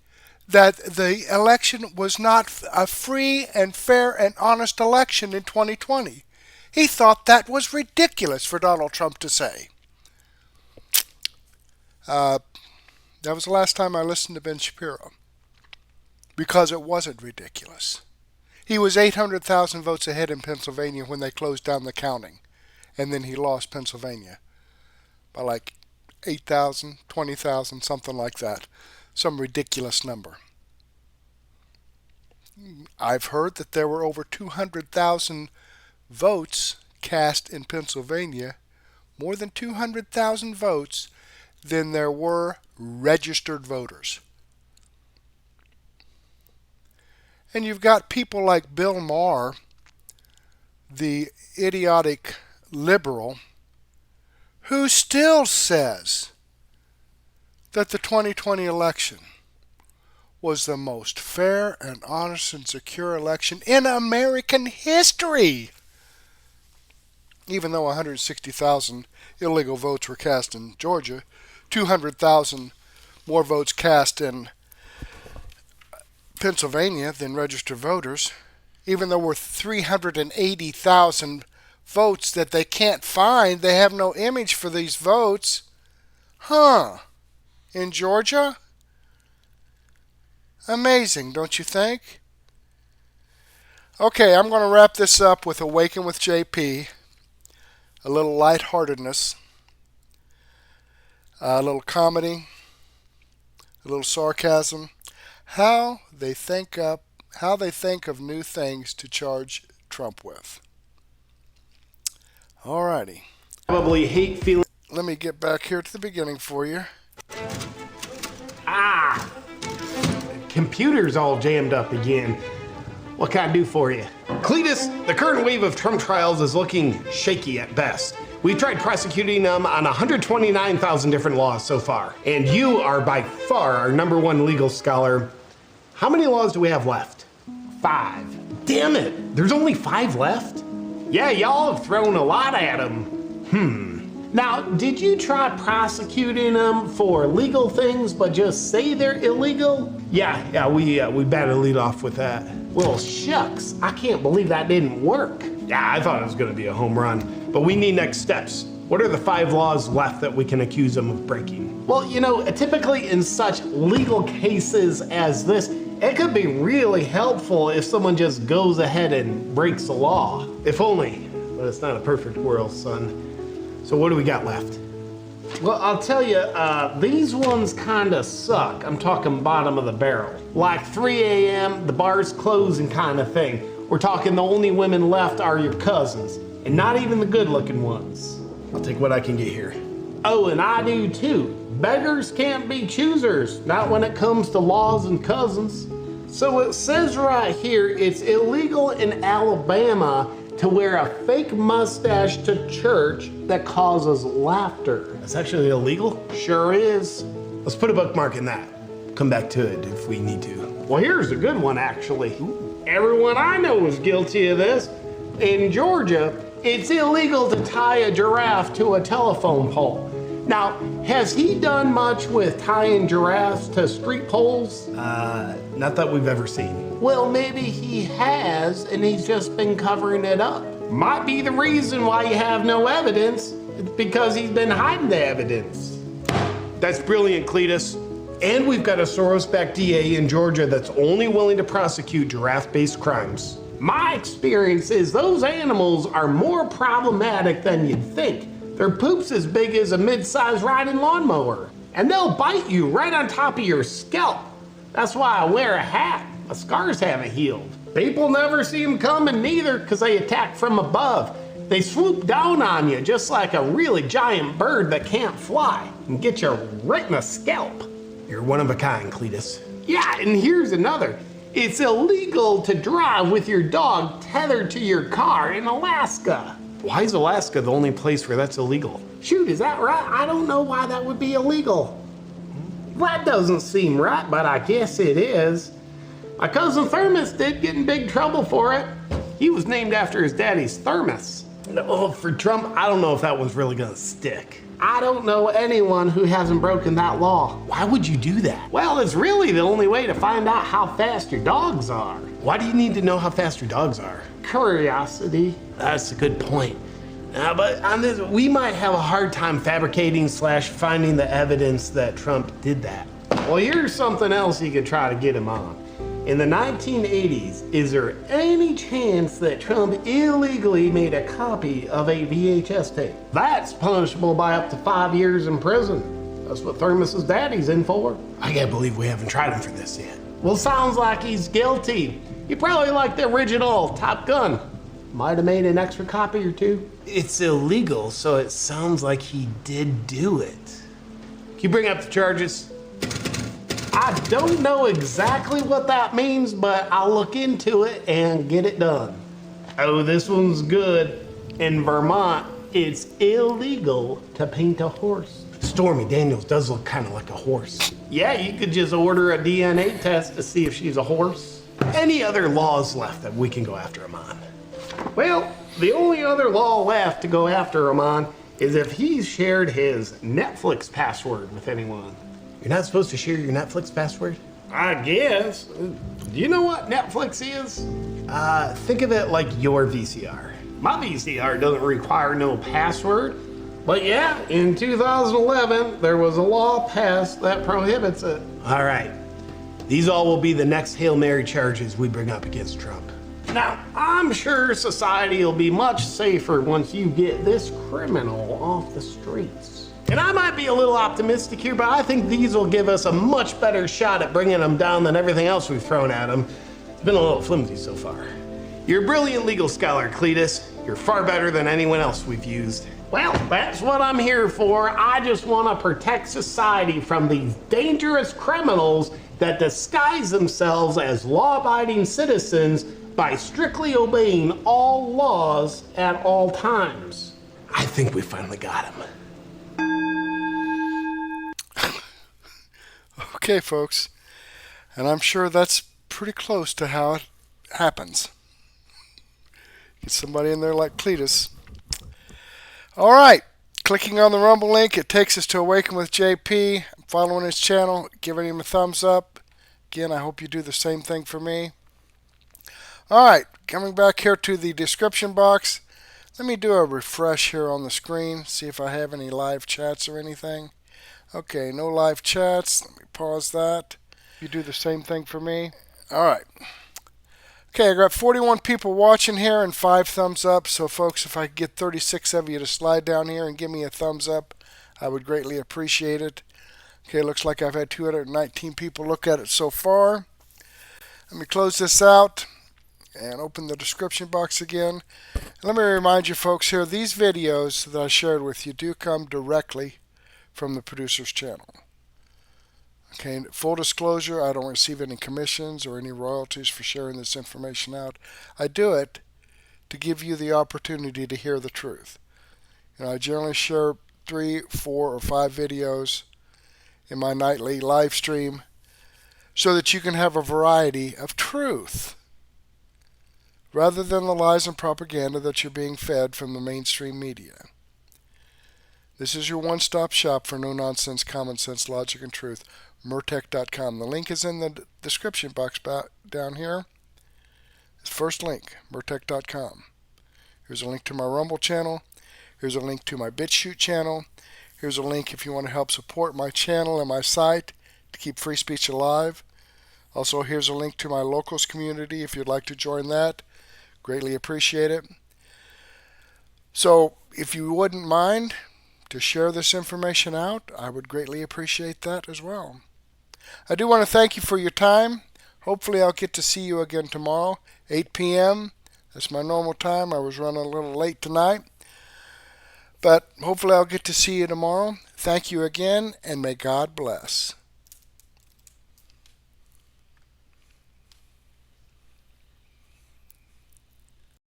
A: that the election was not a free and fair and honest election in 2020. He thought that was ridiculous for Donald Trump to say. That was the last time I listened to Ben Shapiro, because it wasn't ridiculous. He was 800,000 votes ahead in Pennsylvania when they closed down the counting, and then he lost Pennsylvania by like 8,000, 20,000, something like that. Some ridiculous number. I've heard that there were over 200,000 votes cast in Pennsylvania, more than 200,000 votes, than there were registered voters. And you've got people like Bill Maher, the idiotic liberal, who still says that the 2020 election was the most fair and honest and secure election in American history. Even though 160,000 illegal votes were cast in Georgia, 200,000 more votes cast in Pennsylvania than registered voters, even though there were 380,000 votes that they can't find, they have no image for these votes. In Georgia? Amazing, don't you think? Okay, I'm going to wrap this up with Awaken with JP. A little lightheartedness, a little comedy, a little sarcasm. How they think of new things to charge Trump with. Alrighty.
G: Probably hate feeling.
A: Let me get back here to the beginning for you.
G: Computer's all jammed up again. What can I do for you? Cletus, the current wave of Trump trials is looking shaky at best. We've tried prosecuting them on 129,000 different laws so far. And you are by far our #1 legal scholar. How many laws do we have left? 5. Damn it, there's only 5 left? Yeah, y'all have thrown a lot at them. Now, did you try prosecuting them for legal things but just say they're illegal? Yeah, we better lead off with that. Well, shucks, I can't believe that didn't work. Yeah, I thought it was gonna be a home run, but we need next steps. What are the 5 laws left that we can accuse them of breaking? Well, typically in such legal cases as this, it could be really helpful if someone just goes ahead and breaks the law. If only, but it's not a perfect world, son. So what do we got left? Well, I'll tell you, these ones kinda suck. I'm talking bottom of the barrel. Like 3 a.m., the bar's closing kind of thing. We're talking the only women left are your cousins, and not even the good-looking ones. I'll take what I can get here. Oh, and I do too. Beggars can't be choosers, not when it comes to laws and cousins. So it says right here, it's illegal in Alabama to wear a fake mustache to church that causes laughter. That's actually illegal? Sure is. Let's put a bookmark in that. Come back to it if we need to. Well, here's a good one, actually. Everyone I know is guilty of this. In Georgia, it's illegal to tie a giraffe to a telephone pole. Now, has he done much with tying giraffes to street poles? Not that we've ever seen. Well, maybe he has, and he's just been covering it up. Might be the reason why you have no evidence. It's because he's been hiding the evidence. That's brilliant, Cletus. And we've got a Soros-backed DA in Georgia that's only willing to prosecute giraffe-based crimes. My experience is those animals are more problematic than you'd think. Their poop's as big as a mid-sized riding lawnmower. And they'll bite you right on top of your scalp. That's why I wear a hat. My scars haven't healed. People never see them coming neither because they attack from above. They swoop down on you just like a really giant bird that can't fly and get you right in the scalp. You're one of a kind, Cletus. Yeah, and here's another. It's illegal to drive with your dog tethered to your car in Alaska. Why is Alaska the only place where that's illegal? Shoot, is that right? I don't know why that would be illegal. That doesn't seem right, but I guess it is. My cousin Thermos did get in big trouble for it. He was named after his daddy's thermos. Oh, for Trump, I don't know if that one's really gonna stick. I don't know anyone who hasn't broken that law. Why would you do that? Well, it's really the only way to find out how fast your dogs are. Why do you need to know how fast your dogs are? Curiosity. That's a good point. But on this, we might have a hard time fabricating / finding the evidence that Trump did that. Well, here's something else you could try to get him on. In the 1980s, is there any chance that Trump illegally made a copy of a VHS tape? That's punishable by up to 5 years in prison. That's what Thermos's daddy's in for. I can't believe we haven't tried him for this yet. Well, sounds like he's guilty. He probably liked the original Top Gun. Might have made an extra copy or two. It's illegal, so it sounds like he did do it. Can you bring up the charges? I don't know exactly what that means, but I'll look into it and get it done. Oh, this one's good. In Vermont, it's illegal to paint a horse. Stormy Daniels does look kind of like a horse. Yeah, you could just order a DNA test to see if she's a horse. Any other laws left that we can go after him on? Well, the only other law left to go after him on is if he's shared his Netflix password with anyone. You're not supposed to share your Netflix password? I guess. Do you know what Netflix is? Think of it like your VCR. My VCR doesn't require no password. But yeah, in 2011, there was a law passed that prohibits it. All right. These all will be the next Hail Mary charges we bring up against Trump. Now, I'm sure society will be much safer once you get this criminal off the streets. And I might be a little optimistic here, but I think these will give us a much better shot at bringing them down than everything else we've thrown at them. It's been a little flimsy so far. You're a brilliant legal scholar, Cletus. You're far better than anyone else we've used. Well, that's what I'm here for. I just want to protect society from these dangerous criminals that disguise themselves as law-abiding citizens by strictly obeying all laws at all times. I think we finally got him.
A: Okay, folks, and I'm sure that's pretty close to how it happens. Get somebody in there like Cletus. All right, clicking on the Rumble link, it takes us to Awaken with JP. I'm following his channel, giving him a thumbs up. Again, I hope you do the same thing for me. All right, coming back here to the description box. Let me do a refresh here on the screen, see if I have any live chats or anything. Okay, no live chats. Let me pause that. You do the same thing for me. All right. Okay, I got 41 people watching here and 5 thumbs up. So, folks, if I could get 36 of you to slide down here and give me a thumbs up, I would greatly appreciate it. Okay, looks like I've had 219 people look at it so far. Let me close this out and open the description box again. And let me remind you, folks, here, these videos that I shared with you do come directly from the producer's channel. Okay, full disclosure, I don't receive any commissions or any royalties for sharing this information out. I do it to give you the opportunity to hear the truth. You know, I generally share 3, 4, or 5 videos in my nightly live stream so that you can have a variety of truth rather than the lies and propaganda that you're being fed from the mainstream media. This is your one-stop shop for no-nonsense, common sense, logic, and truth. Murtech.com. The link is in the description box down here. It's first link, Murtech.com. Here's a link to my Rumble channel. Here's a link to my BitChute channel. Here's a link if you want to help support my channel and my site to keep free speech alive. Also, here's a link to my locals community if you'd like to join that. Greatly appreciate it. So, if you wouldn't mind, to share this information out, I would greatly appreciate that as well. I do want to thank you for your time. Hopefully I'll get to see you again tomorrow, 8 p.m. That's my normal time. I was running a little late tonight. But hopefully I'll get to see you tomorrow. Thank you again, and may God bless.